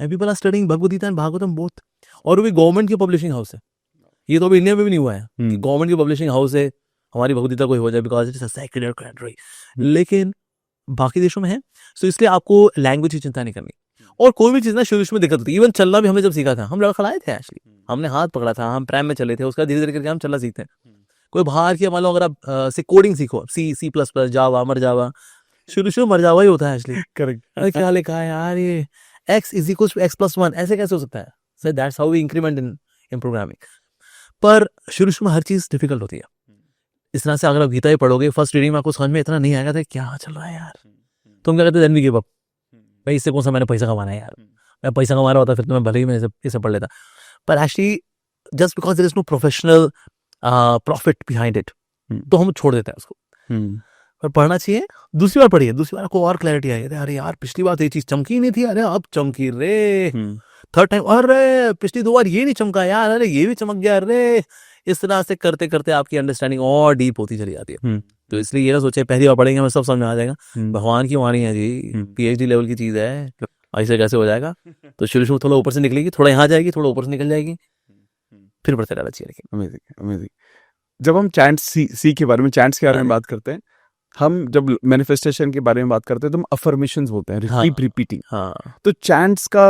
and people are studying Bhagavad Gita and Bhagavatam both. और वो भी गवर्नमेंट की पब्लिशिंग हाउस है। ये तो अभी इंडिया में भी नहीं हुआ है कि गवर्नमेंट की पब्लिशिंग हाउस है हमारी भगवद गीता कोई हो जाए, because it is a secular country. लेकिन बाकी देशों में है। सो इसलिए आपको लैंग्वेज की चिंता नहीं करनी। और कोई भी चीज ना शुरू में दिक्कत होती है। इवन चलना भी हमने जब सीखा था, हम लड़खड़ाए थे एक्चुअली, हमने हाथ पकड़ा था, हम प्रैम में चले थे, उसका धीरे धीरे करके हम चलना सीखते हैं। कोई बाहर की, मान लो अगर आप से कोडिंग सीखो, C++, जावा, मर जावा, शुरू मर जावा ही होता है एक्चुअली। करेक्ट। अरे क्या लिखा है यार, ये x = x+1 ऐसे कैसे हो सकता है? So that's how we increment in programming. पर शुरू में हर चीज डिफिकल्ट होती है। इस तरह से अगर आप गीता ही पढ़ोगे, फर्स्ट रीडिंग में आपको समझ में इतना नहीं आएगा तो क्या चल रहा है यार, तुम क्या कहते, देन वी गिव अप। भाई इससे कौन सा मैंने पैसा कमाना है यार, मैं पैसा कमा रहा होता फिर तो मैं भले ही मैं इसे पढ़ लेता। पर actually just because there is no professional profit behind it, तो हम छोड़ देते हैं उसको। पर पढ़ना चाहिए। दूसरी बार पढ़िए, दूसरी बार आपको और क्लैरिटी आई, अरे यार पिछली बार ये चीज चमकी नहीं थी, अरे अब चमकी रे। थर्ड टाइम, अरे पिछली 2 बार ये नहीं चमका यार, अरे ये भी चमक गया रे। इस तरह से करते करते आपकी अंडरस्टैंडिंग और डीप होती चली जाती है। तो इसलिए ये ना सोचे पहली बार पढ़ेंगे हमें सब समझ में आ जाएगा। भगवान की वाणी है जी, PhD लेवल की चीज है, ऐसे कैसे हो जाएगा? तो शुरू थोड़ा ऊपर से निकलेगी, थोड़ा यहाँ जाएगी, थोड़ा ऊपर से निकल जाएगी, फिर बढ़ते रहना चाहिए। लेकिन अमेजिंग। जब हम चैंट्स सी के बारे में, चैंट्स के बारे में बात करते हैं, हम जब मैनिफेस्टेशन के बारे में बात करते हैं तो हम अफर्मेशंस बोलते हैं, रिपीटिंग। तो चैंट्स का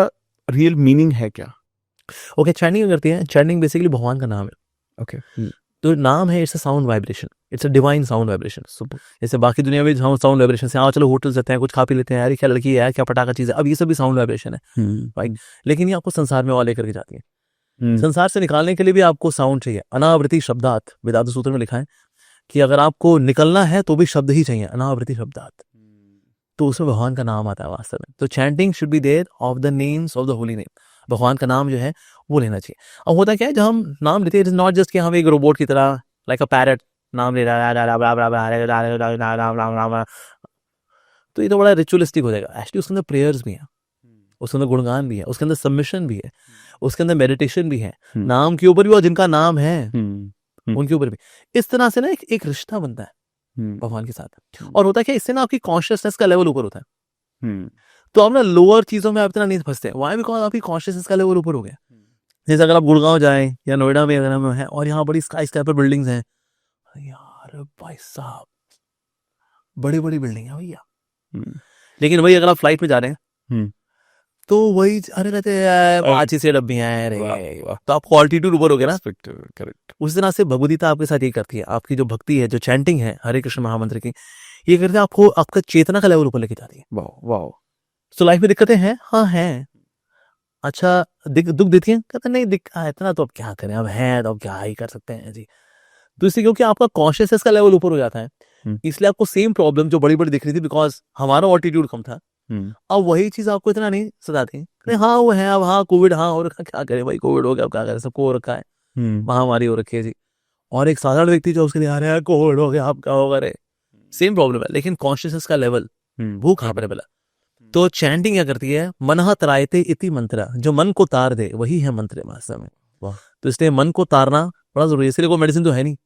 रियल मीनिंग है क्या? ओके, चैंटिंग करती है। चैंटिंग बेसिकली भगवान का नाम है। ओके, तो नाम है, it's a sound vibration, it's a divine sound vibration. जैसे बाकी दुनिया में साउंड वाइब्रेशन से, हाँ चलो होटल जाते हैं, कुछ खा पी लेते हैं, यार क्या लड़की है, क्या पटाखा चीज है, अब ये सब भी साउंड वाइब्रेशन है, राइट। लेकिन ये आपको संसार में और लेकर के जाती है। संसार से निकालने के लिए भी आपको साउंड चाहिए। अनावृति शब्दात, वेदांत सूत्र में लिखा है कि अगर आपको निकलना है तो भी शब्द ही चाहिए, अनावृति शब्दात। तो उसमें भगवान का नाम आता है वास्तव में। तो chanting should be there of the names of the holy name. भगवान का नाम जो है वो लेना चाहिए। अब होता क्या है, जब हम नाम लेते हैं, इट इज नॉट जस्ट कि हम एक रोबोट की तरह लाइक अ पैरट नाम ले रहा है, तो ये तो बड़ा रिचुअलिस्टिक हो जाएगा। एक्चुअली उसके अंदर प्रेयर्स भी हैं, उसके अंदर गुणगान भी है, उसके अंदर सबमिशन भी है, उसके अंदर मेडिटेशन भी है, नाम के ऊपर भी, और जिनका नाम है उनके ऊपर भी। इस तरह से ना एक रिश्ता बनता है भगवान के साथ। और होता क्या, इससे ना आपकी कॉन्शियसनेस का लेवल ऊपर होता है। तो आप ना लोअर चीजों में आप इतना नहीं फंसते। वाई? बिकॉज आपकी कॉन्शियसनेस का लेवल ऊपर हो गया। जैसे अगर आप गुड़गांव जाएं या नोएडा में अगर हम हैं और यहाँ बड़ी स्काई स्काइपर बिल्डिंग्स हैं, यार भाई साहब बड़ी बड़ी बिल्डिंग है भैया। लेकिन वही अगर आप फ्लाइट में जा रहे हैं तो वही, अरे कहते हैं अच्छी से डब्बी हैं, तो आपको ऑल्टीट्यूड ऊपर हो गया ना। करेक्ट। उस तरह से भगवद गीता आपके साथ ये करती है। आपकी जो भक्ति है, जो चैंटिंग है हरे कृष्ण महामंत्र की, ये करते हैं आपको, आपका चेतना का लेवल ऊपर लेके जाती है। वाह। तो लाइफ में दिक्कतें हैं, हाँ हैं। अच्छा दुख देती है, कहते नहीं दिक्कत इतना तो अब क्या करें, अब है तो अब क्या ही कर सकते हैं जी। तो इससे क्योंकि आपका कॉन्शियसनेस का लेवल ऊपर हो जाता है, इसलिए आपको सेम प्रॉब्लम जो बड़ी बड़ी दिख रही थी, बिकॉज हमारा ऑल्टीट्यूड कम था, अब वही चीज आपको इतना नहीं सताती। हाँ वो है, अब हाँ कोविड हाँ हो रखा, क्या करें भाई, कोविड हो गया, अब क्या करें, सबको हो रखा है, महामारी हो रखी है जी। और एक साधारण व्यक्ति जो उसके लिए आ रहा है, कोविड हो गया, आप क्या होगा रे, सेम प्रॉब्लम है, लेकिन कॉन्शियसनेस का लेवल वो कहाँ पर है। तो चैंटिंग क्या करती है, मनः त्रायते इति मंत्र, जो मन को तार दे वही है मंत्र वास्तव में। तो इसलिए मन को तारना बड़ा जरूरी है। इसलिए कोई मेडिसिन तो है नहीं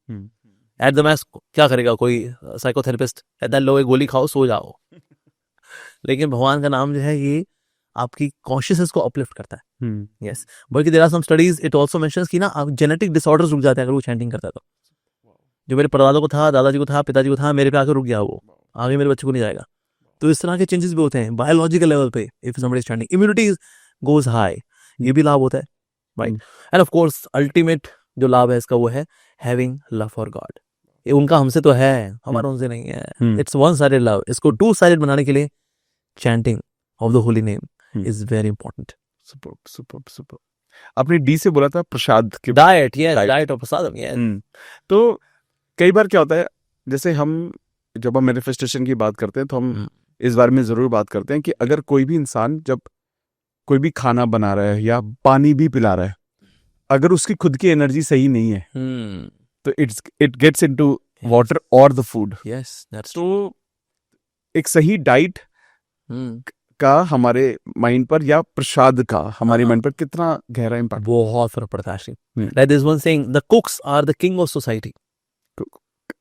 एट द मैक्स, क्या करेगा कोई साइकोथेरेपिस्ट, कहता है लो एक गोली खाओ सो जाओ। लेकिन भगवान का नाम जो है ये आपकी कॉन्शियसनेस को अपलिफ्ट करता है। यस, बल्कि there are some studies it also mentions कि ना आप जेनेटिक डिसऑर्डर्स रुक जाते हैं अगर वो चैंटिंग करता है तो। जो मेरे परदादा को था, दादाजी को था, पिताजी को था, मेरे पे आकर रुक गया, वो आगे मेरे बच्चे को नहीं जाएगा। तो इस तरह के चेंजेस भी होते हैं बायोलॉजिकल लेवल पे। If somebody is chanting, immunity goes high, ये भी लाभ होता है, right. End of course ultimate जो लाभ है इसका वो है हैविंग लव फॉर गॉड। ये उनका हमसे तो है, हमारा उनसे नहीं है। It's one sided love. इसको टू साइडेड बनाने के लिए chanting of the holy name is very important. Super super super. आपने डी से बोला था प्रसाद के डाइट, यस, डाइट और प्रसादम, यस। तो कई बार क्या होता है, जैसे जब हम मैनिफेस्टेशन की बात करते हैं तो हम इस बारे में जरूर बात करते हैं कि अगर कोई भी इंसान जब कोई भी खाना बना रहा है या पानी भी पिला रहा है, अगर उसकी खुद की एनर्जी सही नहीं है तो इट गेट्स इनटू वाटर और द फूड। यस, दैट्स तो एक सही डाइट का हमारे माइंड पर या प्रसाद का हमारे माइंड पर कितना गहरा इम्पैक्ट? बहुत फर्क पड़ता है actually. Like this one saying, the cooks are the king of society.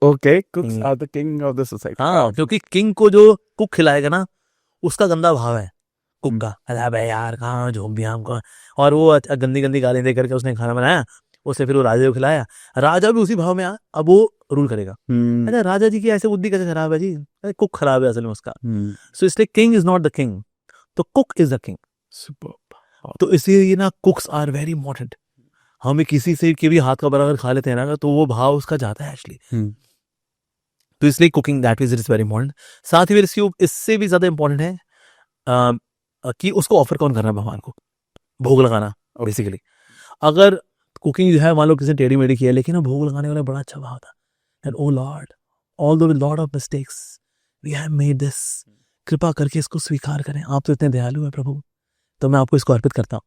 Okay, cooks are the king of the society. हाँ, क्योंकि किंग को जो कुक खिलाएगा ना, उसका गंदा भाव है कुक का। अरे भाई यार, कहाँ झोंक दिया हमको, और वो गंदी गंदी गालियां दे करके उसने खाना बनाया, उससे फिर वो राजा को खिलाया, राजा भी उसी भाव में आ, अब वो रूल करेगा। अरे राजा जी की ऐसे बुद्धि कैसे खराब है जी, अरे कुक खराब है असल में उसका। सो इसलिए king is not the king, तो कुक इज द किंग। तो इसलिए ये ना कुक्स आर वेरी इंपॉर्टेंट। हमें किसी से के भी हाथ का बराबर खा लेते हैं ना, तो वो भाव उसका जाता है एक्चुअली। तो इसलिए cooking that is is very important. साथ ही इससे भी ज्यादा इंपॉर्टेंट है कि उसको ऑफर कौन करना है भगवान को, भोग लगाना बेसिकली। अगर कुकिंग जो है मान लो किसी ने टेढ़ी मेढ़ी किया, लेकिन भोग लगाने वाला बड़ा अच्छा भाव था, and O Lord, although with lot of mistakes we have made this, कृपा करके इसको स्वीकार करें, आप तो इतने दयालु है प्रभु, तो मैं आपको इसको अर्पित करता हूँ।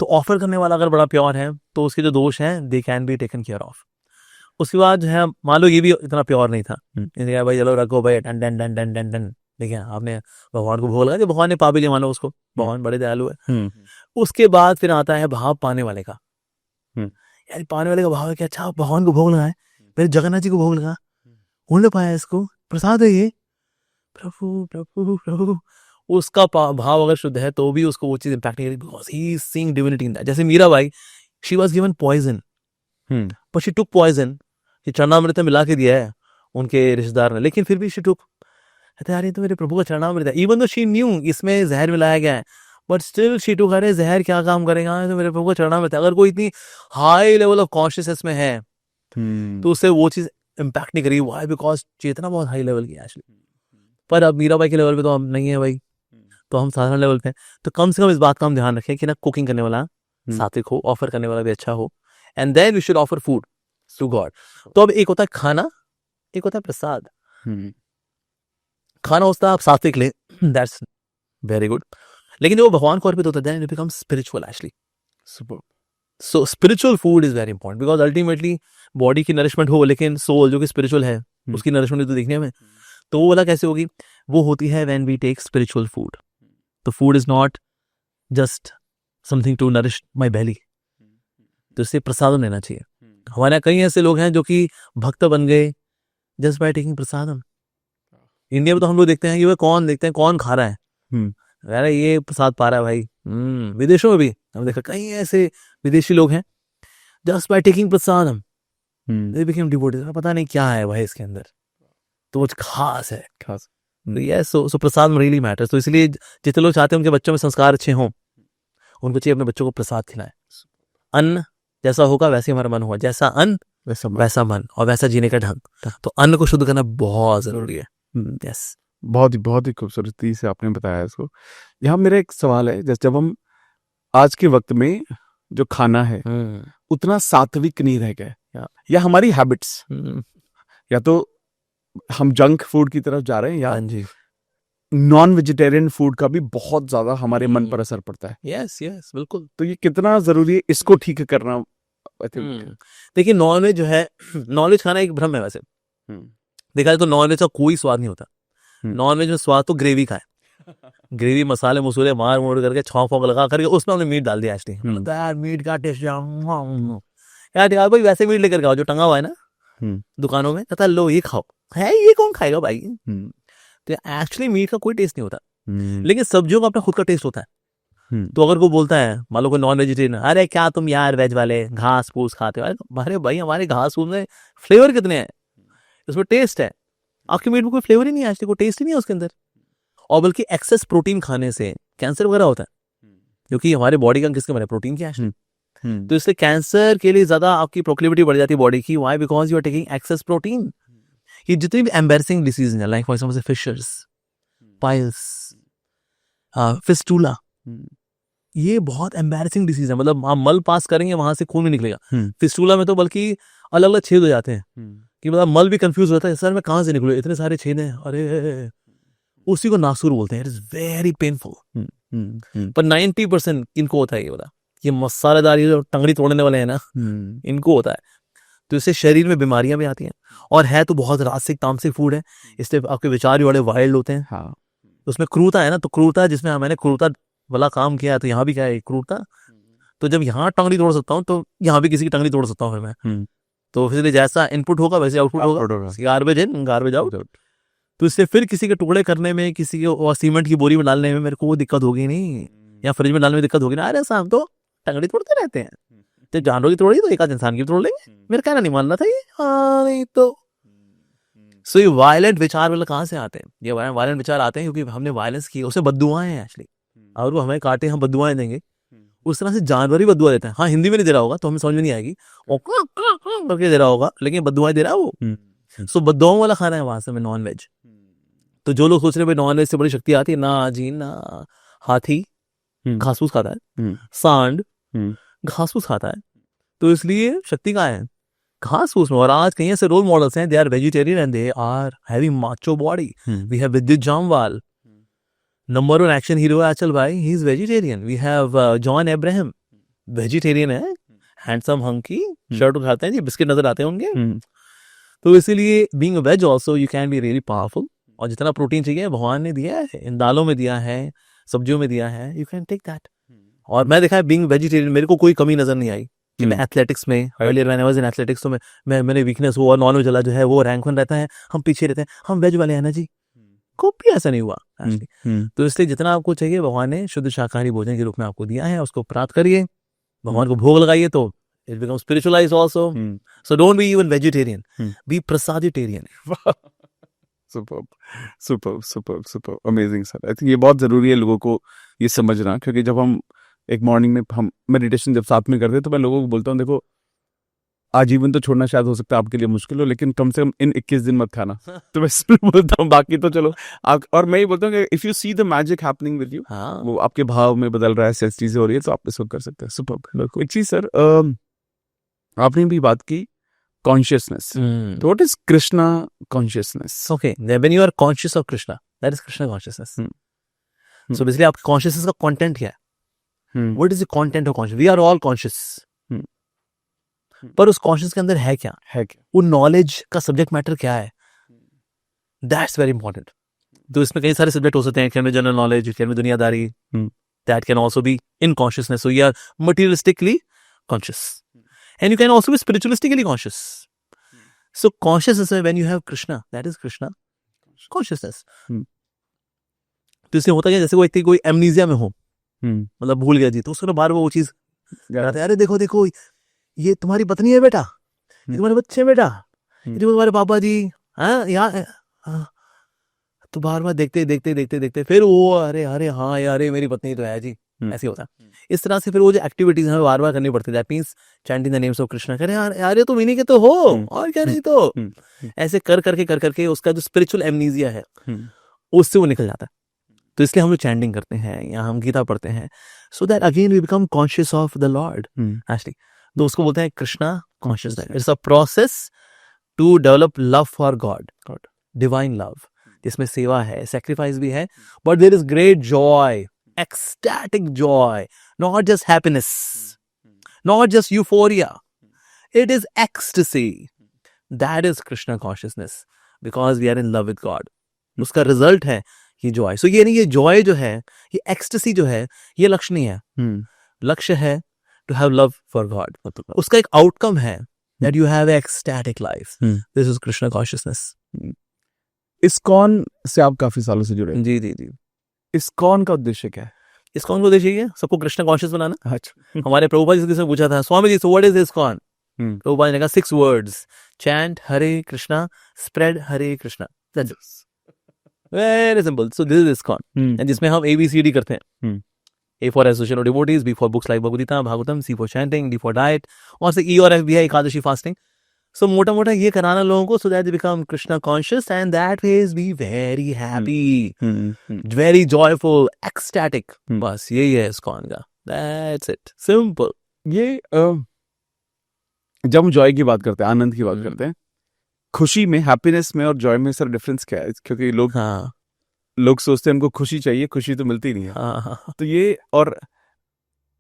तो ऑफर करने वाला अगर बड़ा प्योर है तो उसके जो दोष हैं they can be taken care of. उसके बाद जो है मान लो ये भी इतना प्योर नहीं था, भाई चलो रखो भाई, done done done done done done, देखिए आपने भगवान को भोग लगा, जो भगवान ने पा भी लिया, मान लो उसको, भगवान बड़े दयालु है। उसके बाद फिर आता है भाव पाने वाले का। यार पाने वाले का भाव है कि अच्छा भगवान को भोग लगाए, मेरे जगन्नाथ जी को भोग लगा, उन्होंने पाया, इसको प्रसाद है ये, प्रभु प्रभु प्रभु। उसका भाव अगर शुद्ध है तो भी उसको वो चीज इंपैक्ट नहीं करेगी, because he is seeing divinity in that. जैसे Mirabai, she was given poison, but she took poison, ये चरणामृत मिला के दिया है उनके रिश्तेदार ने, लेकिन फिर भी शी टुक। कहते यार ये तो मेरे प्रभु का चरणामृत है, इवन दो शी न्यू इसमें जहर मिलाया गया है, बट स्टिल शी टुक। अरे जहर क्या काम करेगा, तो मेरे प्रभु का चरणामृत है। अगर कोई इतनी हाई लेवल ऑफ कॉन्शियसनेस में है तो उससे वो चीज इंपैक्ट नहीं करेगी। व्हाई? बिकॉज चेतना बहुत हाई लेवल की है एक्चुअली। पर अब मीराबाई के लेवल पे तो हम नहीं है भाई, तो हम साधारण लेवल पे हैं। तो कम से कम इस बात का हम ध्यान रखें कि ना कुकिंग करने वाला सात्विक हो, ऑफर करने वाला भी अच्छा हो, and then we should offer food to God. तो अब एक होता है खाना, एक होता है प्रसाद। खाना होता है आप सात्विक ले, दैट्स वेरी गुड, लेकिन जो भगवान को अर्पित होता है it becomes spiritual actually. So spiritual food is very important, because ultimately body की नरिशमेंट हो, लेकिन सोल जो कि स्पिरिचुअल है उसकी नरिशमेंट तो देखने हमें, तो वो वाला कैसे होगी? वो होती है when we take spiritual food. तो food is not just something to nourish my belly, तो इससे प्रसादम लेना चाहिए। हमारे यहाँ कई ऐसे लोग हैं जो कि भक्त बन गए just by taking prasadam. India में तो हम लोग देखते हैं कि वह कौन देखते हैं कौन खा रहा है, अरे ये प्रसाद पा रहा है भाई। विदेशों में भी हम देखा कई ऐसे विदेशी लोग हैं just by taking prasadam they became devotees. पता नहीं क्या है भाई इसके अंदर, तो कुछ खास है, खास। यस, सो प्रसाद रियली मैटर्स। तो इसलिए जितने लोग चाहते हैं उनके बच्चों में संस्कार अच्छे हों, उनको चाहिए अपने बच्चों को प्रसाद खिलाएं। अन्न जैसा होगा वैसे हमारा मन होगा, जैसा अन्न वैसा मन, और वैसा जीने का ढंग। तो अन्न को शुद्ध करना बहुत जरूरी है। यस, बहुत ही खूबसूरती से आपने बताया इसको। यहाँ मेरा एक सवाल है, जैसे जब हम आज के वक्त में जो खाना है उतना सात्विक नहीं रह गया, या हमारी हैबिट्स, या तो हम जंक फूड की तरफ जा रहे हैं, या नॉन वेजिटेरियन फूड का भी बहुत ज्यादा हमारे मन पर असर पड़ता है। यस यस, बिल्कुल। तो ये कितना जरूरी है इसको ठीक करना? देखिए नॉनवेज जो है, नॉनवेज खाना एक भ्रम है वैसे। देखा जाए तो नॉनवेज का कोई स्वाद नहीं होता। नॉनवेज में स्वाद तो ग्रेवी का है। ग्रेवी मसाले मसूले मार मोड़ करके छौंक फौंक लगा करके उसमें हमने मीट डाल दिया एक्चुअली। यार मीट का टेस्ट यार भाई वैसे मीट लेकर खाओ जो टंगा हुआ है ना दुकानों में, कहता लो ये खाओ, है ये कौन खाएगा भाई? तो एक्चुअली मीट का कोई टेस्ट नहीं होता, लेकिन सब्जियों का अपना खुद का टेस्ट होता है। तो अगर कोई बोलता है, मान लो कोई नॉन वेजिटेरियन, अरे क्या तुम यार वेज वाले घास फूस खाते हो, अरे भाई हमारे घास फूस में फ्लेवर कितने हैं, उसमें टेस्ट है। आपके मीट में कोई फ्लेवर ही नहीं है, आज तक कोई टेस्ट ही नहीं है उसके अंदर। और बल्कि एक्सेस प्रोटीन खाने से कैंसर वगैरह होता है, क्योंकि हमारे बॉडी का किसके बने, प्रोटीन क्या है। तो इसलिए कैंसर के लिए ज्यादा आपकी प्रोक्लिविटी बढ़ जाती है बॉडी की। Why? Because you are taking excess protein. ये जितनी भी एम्बैरेसिंग डिसीज हैं, like for example fissures, piles, fistula, ये बहुत एम्बैरेसिंग डिसीज है। मतलब आप मल पास करेंगे वहां से खून नहीं निकलेगा। फिस्टूला में तो बल्कि अलग अलग छेद हो जाते हैं कि मतलब मल भी कंफ्यूज होता है, सर में कहाँ से निकले, इतने सारे छेद हैं, अरे उसी को नासूर बोलते हैं। It is very painful. पर 90% इनको होता है ये वाला, ये मसालेदार, ये जो टंगड़ी तोड़ने वाले हैं ना, इनको होता है। तो इससे शरीर में बीमारियां भी आती हैं, और है तो बहुत रासिक तामसिक फूड है, इसलिए आपके विचार भी बड़े वाइल्ड होते हैं। हाँ। उसमें क्रूरता है ना, तो क्रूरता जिसमें मैंने क्रूरता वाला काम किया है, तो यहाँ भी क्या है, क्रूरता। तो जब यहाँ टंगड़ी तोड़ सकता हूँ, तो यहाँ भी किसी की टंगड़ी तोड़ सकता हूँ फिर मैं। तो इसलिए जैसा इनपुट होगा वैसे आउटपुट होगा। Garbage in garbage out. तो इससे फिर किसी के टुकड़े करने में, किसी के और सीमेंट की बोरी में डालने में मेरे को वो दिक्कत होगी नहीं, या फ्रिज में डालने में दिक्कत होगी ना। अरे साहब तो टंगड़ी तोड़ते रहते हैं, जब जानवरों की तोड़ी तो एक आध इंसान की तोड़ लेंगे। मेरा कहना नहीं मानना था ये। हाँ नहीं तो सो ये वायलेंट विचार वाले कहाँ से आते हैं? ये वायलेंट विचार आते हैं क्योंकि हमने वायलेंस की, उसे बद्दुआएं हैं एक्चुअली। और वो हमें काटे, हम बद्दुआएं देंगे, उस तरह से जानवर ही बद्दुआ देते हैं। हाँ हिंदी में नहीं दे रहा होगा तो हमें समझ में नहीं आएगी, करके दे रहा होगा, लेकिन बद्दुआएं दे रहा है वो। सो बद्दुआओं वाला खाना है वहां से में नॉन वेज। तो जो लोग सोच रहे हैं नॉन वेज से बड़ी शक्ति आती है, ना जी ना। हाथी घास फूस खाता है, सांड घास फूस खाता है, तो इसलिए शक्ति कहाँ है? घास फूस में। और आज कहीं ऐसे रोल मॉडल्स हैं, they are vegetarian and they are having macho body. We have Vidyut Jammwal, number 1 action hero है आचल भाई, he is vegetarian. We have John Abraham, vegetarian है, हैंडसम हंकी, शर्ट उठाते हैं जी, बिस्किट नजर आते होंगे। तो इसीलिए being veg also you can be really powerful. और जितना प्रोटीन चाहिए भगवान ने दिया है, इन दालों में दिया है, सब्जियों में दिया है, यू कैन टेक दैट। और मैं देखा है बीइंग वेजिटेरियन मेरे को कोई कमी नजर नहीं आई कि मैं एथलेटिक्स में, earlier when I was in athletics, तो मैंने वीकनेस हुआ, नॉन वेज वाला जो है वो रैंक 1 रहता है, हम पीछे रहते हैं, हम वेज वाले हैं ना जी। को भी ऐसा नहीं हुआ। तो इसलिए जितना आपको चाहिए भगवान ने शुद्ध शाकाहारी भोजन के रूप में आपको दिया है, उसको प्राप्त करिए, भगवान को भोग लगाइए, तो it becomes spiritualised also. So don't be even vegetarian, be prasaditarian. Super amazing sir. I think ये बहुत जरूरी है लोगों को ये समझना, क्योंकि जब हम एक मॉर्निंग में हम मेडिटेशन जब साथ में करते हैं तो मैं लोगों को बोलता हूँ, देखो आजीवन तो छोड़ना शायद हो सकता है आपके लिए मुश्किल हो, लेकिन कम से कम इन 21 दिन मत खाना। तो मैं इसलिए बोलता हूँ, बाकी तो चलो आप। और मैं ही बोलता हूँ कि if you see the magic happening with you, वो आपके भाव में बदल रहा है, ऐसी चीजें हो रही है, तो आप इसको कर सकते हैं। सुपर। एक चीज सर, आपने भी बात की कॉन्शियसनेस, तो what is Krishna consciousness? Okay, when you are conscious of Krishna, that is Krishna consciousness. So basically आपके कॉन्शियसनेस का कंटेंट क्या है? What is the content of conscious? We are all conscious, पर उस कॉन्शियस के अंदर है क्या? वो नॉलेज का सब्जेक्ट मैटर क्या है? That's very important. तो इसमें कई सारे सब्जेक्ट हो सकते हैं, can be general knowledge, can be दुनियादारी, that can also be in consciousness. So you are materialistically conscious and you can also be spiritualistically conscious. So consciousness में when you have Krishna, that is Krishna consciousness. तो इससे होता क्या, जैसे कोई व्यक्ति कोई एमनीजिया में हो, मतलब भूल गया जी, तो उसको बार वो चीज याद है, अरे देखो देखो ये तुम्हारी पत्नी है बेटा, ये तुम्हारे बच्चे हैं बेटा, ये तुम्हारे पापा जी, हाँ यार, तो बार बार देखते देखते देखते देखते फिर वो अरे अरे हाँ यार मेरी पत्नी तो है जी, ऐसे होता है। इस तरह से फिर वो जो एक्टिविटीज हमें बार बार करनी पड़ती है, that means chanting the names of Krishna, करे यार यार ये तुम इन्हीं के तो हो, और क्या नहीं तो ऐसे कर करके उसका जो स्पिरिचुअल एमनीजिया है उससे वो निकल जाता है। तो इसलिए हम लोग चैंटिंग करते हैं या हम गीता पढ़ते हैं, so that again we become conscious of the Lord actually. तो उसको बोलते हैं Krishna consciousness. It's a process to develop love for God, divine love, जिसमें सेवा है, सैक्रिफाइस भी है, but there is great joy, ecstatic joy, not just happiness, not just euphoria, it is ecstasy. That is Krishna consciousness, because we are in love with God. उसका result है ये Joy. सो ये नहीं, ये जॉय जो है, ये एक्सटेसी जो है, ये लक्ष्य नहीं है। लक्ष्य है to have love for God, उसका एक आउटकम है that you have ecstatic life. This is Krishna consciousness. ISKCON से आप काफी सालों से जुड़े? जी जी जी। इस्कॉन का उद्देश्य क्या है? इस्कॉन को देखिए, सबको कृष्ण कॉन्शियस बनाना। अच्छा। हमारे प्रभुपाद जी से पूछा था, Swami ji, so what is ISKCON? हम्म। प्रभुपाद ने कहा 6 words, chant Hare Krishna, spread Hare Krishna, that's it, very simple. So this is ISKCON, and जिसमें हम ABCD करते हैं। A for association of devotees, B for books like Bhagavad Gita, Bhagavatam, C for chanting, D for diet, और से E और F भी है, Ekadashi fasting. सो मोटा मोटा ये कराना लोगों को, so that they become Krishna conscious and that ways be very happy, very joyful, ecstatic। बस यही है ISKCON का, that's it, simple। ये जब हम जॉय की बात करते हैं, आनंद की बात करते हैं, खुशी में, हैप्पीनेस में और जॉय में सर डिफरेंस क्या है? क्योंकि लोग सोचते हैं उनको खुशी चाहिए, खुशी तो मिलती नहीं है। तो ये और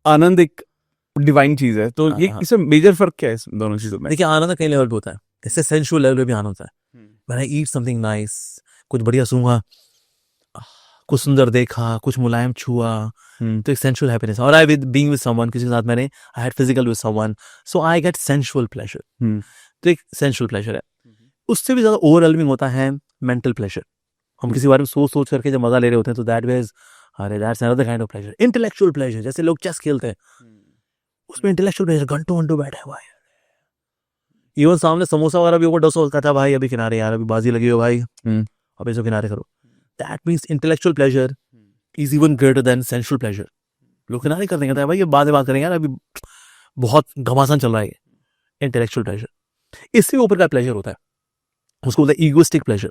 आनंद एक डिवाइन चीज है, तो ये इसमें मेजर फर्क क्या है इस दोनों चीजों में? देखिए, आनंद कई लेवल पे होता है, इससे सेंसुअल लेवल पे भी आनंद होता है। When I eat something nice, कुछ बढ़िया सूंघा, कुछ सुंदर देखा, कुछ मुलायम छुआ, तो एक सेंसुअल हैप्पीनेस। और आई बीइंग विद समवन, किसी के साथ मैंने I had physical with someone, so I get sensual pleasure, तो एक सेंसुअल प्लेजर है। उससे भी ज्यादा ओवरवेलमिंग होता है मेंटल प्लेजर। हम किसी बारे में सोच करके जब मजा ले रहे होते हैं, तो दैट वेज, अरे that's another kind of pleasure. Intellectual pleasure, जैसे लोग चेस खेलते हैं, उसमें इंटेलेक्चुअल प्लेजर, घंटों बैठे हुआ है, इवन सामने समोसा वगैरह भी ऊपर डोसा कहता है, भाई अभी किनारे यार, अभी बाजी लगी हो भाई, अब इसको किनारे करो। That means intellectual pleasure is even greater than sensual pleasure. लोग किनारे कर देंगे, भाई ये बात करेंगे यार, अभी बहुत घमासान चल रहा है। इंटेलेक्चुअल प्लेजर, इससे ऊपर का प्लेजर होता है, उसको बोलते हैं egoistic pleasure.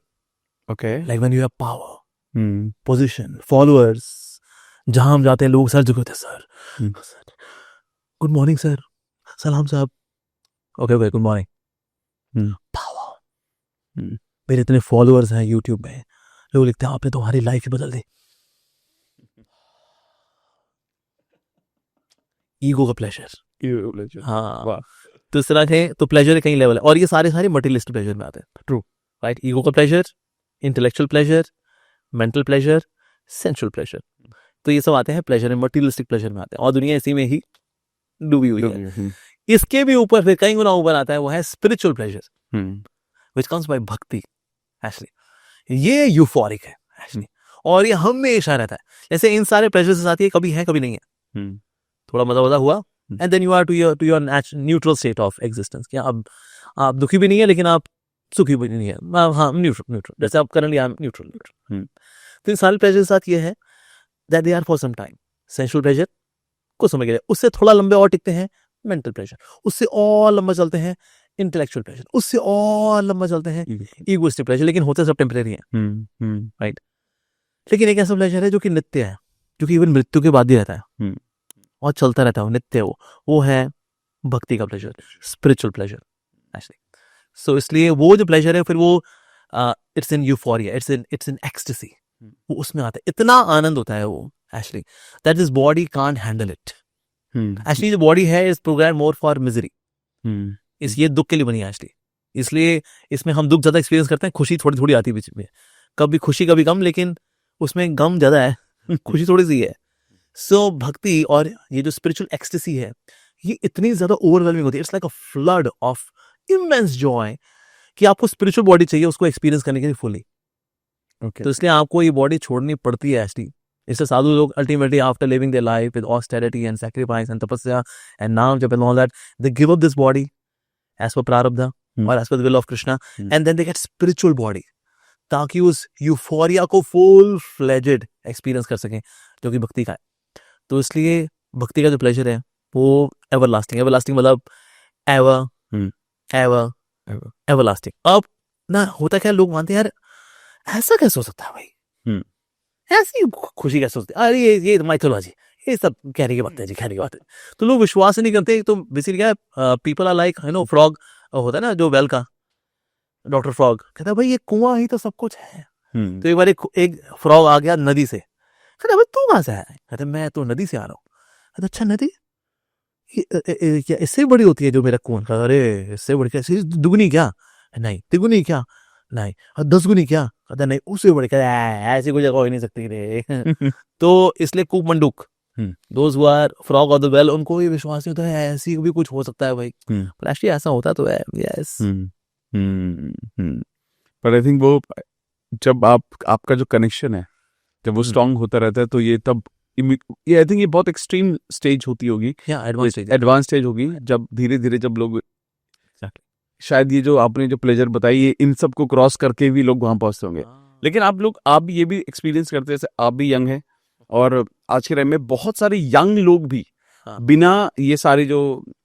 Okay, like when you have power, position, followers, जहां हम जाते हैं लोग सर झुके होते हैं, सर गुड मॉर्निंग सर, सलाम साहब, ओके गुड मॉर्निंग, पावर। मेरे इतने फॉलोअर्स हैं यूट्यूब में, लोग लिखते हैं आपने तुम्हारी लाइफ ही बदल दी। ईगो का प्लेजर, हाँ। तो इस तरह के तो प्लेजर कई लेवल है, और ये सारे मटेरियलिस्टिक प्लेजर में आते हैं। True, right? ईगो का pleasure, intellectual pleasure, mental pleasure, sensual pleasure, तो ये सब आते हैं प्लेजर में, मटेरियलिस्टिक प्लेजर में आते हैं, और दुनिया इसी में ही डूबी हुई है। इसके भी ऊपर फिर कई गुना ऊपर आता है, वो है spiritual pleasure, which comes by भक्ति। एक्चुअली ये यूफोरिक है एक्चुअली, और ये हमेशा रहता है। जैसे इन सारे प्लेजर के साथ ये कभी है कभी नहीं है, थोड़ा मजा हुआ, and then you are to your neutral state of existence. क्या अब आप दुखी भी नहीं है, लेकिन आप सुखी भी नहीं है, हाँ न्यूट्रल, जैसे आप करंटली आई एम न्यूट्रल। तो इन सारे प्लेजर के साथ ये है that they are for some time. Sensual pleasure कुछ समय के लिए, उससे थोड़ा लंबे और टिकते हैं मेंटल प्लेजर, उससे और लंबा चलते हैं इंटेलेक्चुअल प्लेजर, उससे और लंबा चलते हैं ईगोइस्टिक प्लेजर, लेकिन होते सब टेम्परेरी हैं, राइट? लेकिन एक ऐसा प्लेजर है जो कि नित्य है, जो कि इवन मृत्यु के बाद भी रहता है और चलता रहता है, नित्य, वो है भक्ति का pleasure, spiritual pleasure actually. So इसलिए वो जो प्लेजर है, फिर वो it's in euphoria, it's in ecstasy, वो उसमें आता है, इतना आनंद होता है वो actually, that this body can't handle it. Actually जो बॉडी है is program more for misery, ये दुख के लिए बनी है एक्चुअली, इसलिए इसमें हम दुख ज्यादा एक्सपीरियंस करते हैं, खुशी थोड़ी थोड़ी आती है बीच में, कभी खुशी कभी गम, लेकिन उसमें गम ज्यादा है, खुशी थोड़ी सी है। सो भक्ति और ये जो स्पिरिचुअल एक्सटेसी है, ये इतनी ज्यादा ओवरवेलमिंग होती है, it's like a flood of immense Joy, कि आपको स्पिरिचुअल बॉडी चाहिए उसको एक्सपीरियंस करने के लिए फुली। तो इसलिए आपको ये बॉडी छोड़नी पड़ती है एक्चुअली। इससे साधु लोग ultimately after living their life with austerity and sacrifice and tapasya and naam jap and all that, they give up this body as per prarabdha और as per the will of Krishna, and then they get spiritual body, ताकि उस euphoria को full fledged experience कर सकें, जो कि भक्ति का है। तो इसलिए भक्ति का जो प्लेजर है वो एवरलास्टिंग मतलब एवर एवरलास्टिंग। अब ना होता क्या, लोग मानते हैं यार ऐसा कैसे हो सकता है भाई, ऐसी खुशी कैसे होती है, अरे ये माइथोलॉजी, ये सब कहने की बात है जी, कहने की बात है। तो लोग विश्वास नहीं करते। तो बेसिकली क्या है, पीपल आर लाइक फ्रॉग होता है ना जो वेल का, डॉक्टर फ्रॉग कहता है भाई ये कुआं ही तो सब कुछ है। तो एक बार एक फ्रॉग आ गया नदी से, कहता भाई तू कहाँ से आया है? कहता मैं तो नदी से आ रहा हूँ। कहता अच्छा नदी क्या इससे बड़ी होती है जो मेरा कुआं? अरे इससे बड़ी क्या, दुगनी क्या? नहीं तिगुनी क्या? नहीं 10 गुनी क्या? कहता नहीं उससे बड़ी। कहता ऐसी कोई जगह हो ही नहीं सकती रे। तो इसलिए कूप मंडूक, those who are frog of the well, उनको ये विश्वास नहीं होता है ऐसी भी कुछ हो सकता है भाई, पर एक्चुअली ऐसा होता तो है। यस, पर आई थिंक वो जब आपका जो कनेक्शन है जब वो स्ट्रांग होता रहता है, तो ये तब ये आई थिंक ये बहुत एक्सट्रीम स्टेज होती होगी, एडवांस एडवांस स्टेज होगी, जब धीरे धीरे जब लोग शायद ये जो आपने जो प्लेजर बताई ये इन सब को क्रॉस करके भी लोग वहां पहुंचते होंगे। लेकिन आप ये भी एक्सपीरियंस करते हैं, जैसे आप भी यंग हैं और आज के टाइम में बहुत सारे यंग लोग भी बिना ये सारे जो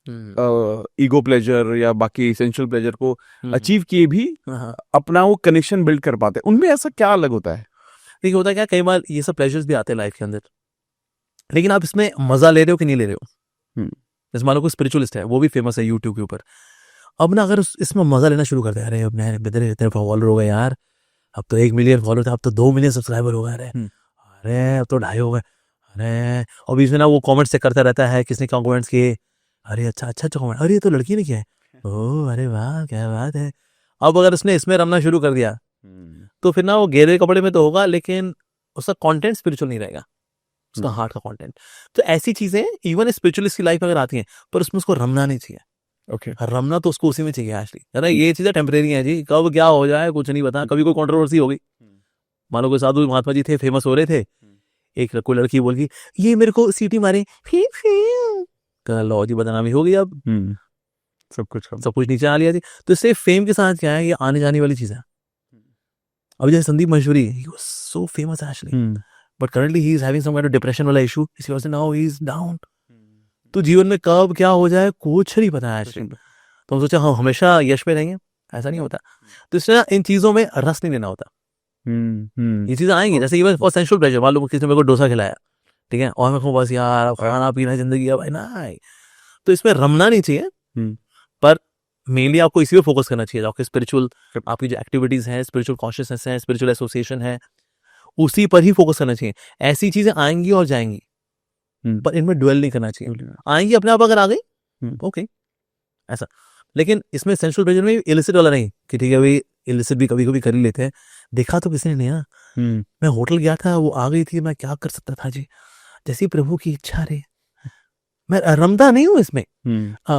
ईगो प्लेजर या बाकी एसेंशियल प्लेजर को अचीव किए भी अपना वो कनेक्शन बिल्ड कर पाते हैं। उनमें ऐसा क्या अलग होता है? देखिए होता क्या, कई बार ये सब प्लेजर्स भी आते हैं लाइफ के अंदर, लेकिन आप इसमें मजा ले रहे हो कि नहीं ले रहे हो। जैसे मान लो कोई स्पिरिचुअलिस्ट है, वो भी फेमस है यूट्यूब के ऊपर। अब ना अगर इसमें मजा लेना शुरू कर दे, अरे अब इतने फॉलोअर हो गए यार, अब तो 1 मिलियन फॉलोअर था, अब तो 2 मिलियन सब्सक्राइबर हो गए, अरे अब तो 2.5 हो गए, अरे और बीच में ना वो कमेंट्स चेक करता रहता है, किसने क्या कमेंट्स किए, अरे अच्छा कमेंट, अरे ये तो लड़की ने किया है, ओह अरे वाह क्या बात है। अब अगर उसने इसमें रमना शुरू कर दिया तो फिर ना वो गेरे कपड़े में तो होगा, लेकिन उसका कंटेंट स्पिरिचुअल नहीं रहेगा, उसका हार्ट का कंटेंट। तो ऐसी चीजें इवन स्पिरिचुअलिस्ट की लाइफ अगर आती हैं, पर उसमें उसको रमना नहीं चाहिए। रमना तो उसको उसी में चाहिए एक्चुअली, है ना। ये चीजें टेम्परेरी हैं जी, कब क्या हो जाए कुछ नहीं पता। कभी कोई कंट्रोवर्सी होगी, मान लो कोई साधु महात्मा जी थे, फेमस हो रहे थे, एक कोई लड़की बोल गई ये मेरे को सीटी मारे, लो जी बदनामी हो गई, अब सब कुछ नीचे आ लिया जी। तो इससे फेम के साथ क्या है, ये आने जाने वाली चीज है। अब जैसे Sandeep Maheshwari, he was so famous actually, but currently he is having some kind of depression वाला issue, इसी वजह से now he is down। तो जीवन में कब क्या हो जाए कुछ नहीं पता है एक्चुअली। तो हम सोचे हम हमेशा यश में रहेंगे, ऐसा नहीं होता। तो इसलिए इन चीजों में रस नहीं लेना होता। ये चीजें आएंगी, जैसे इवन फॉर सेंसुअल प्लेजर, मान लो किसी ने मेरे को डोसा खिलाया, ठीक है, और मैं कहूँ बस यार खाना पीना जिंदगी है भाई, ना तो इसमें रमना नहीं चाहिए। पर मेनली आपको इसी पे फोकस करना चाहिए, आपके स्पिरिचुअल आपकी जो एक्टिविटीज हैं, स्पिरिचुअल कॉन्शियसनेस है, स्पिरिचुअल एसोसिएशन है, उसी पर ही फोकस करना चाहिए। ऐसी चीजें आएंगी और जाएंगी, पर इनमें ड्वेल नहीं करना चाहिए। आएंगी अपने आप, अगर आ गई ओके ऐसा, लेकिन इसमें सेंसुअल प्लेजर में इलिसिट वाला नहीं कि ठीक है भाई इलिसिट भी कभी कभी कर ही लेते हैं। देखा तो किसी ने नहीं ना, मैं होटल गया था, वो आ गई थी, मैं क्या कर सकता था जी, जैसी प्रभु की इच्छा रही। मैं रमदा नहीं हूं इसमें,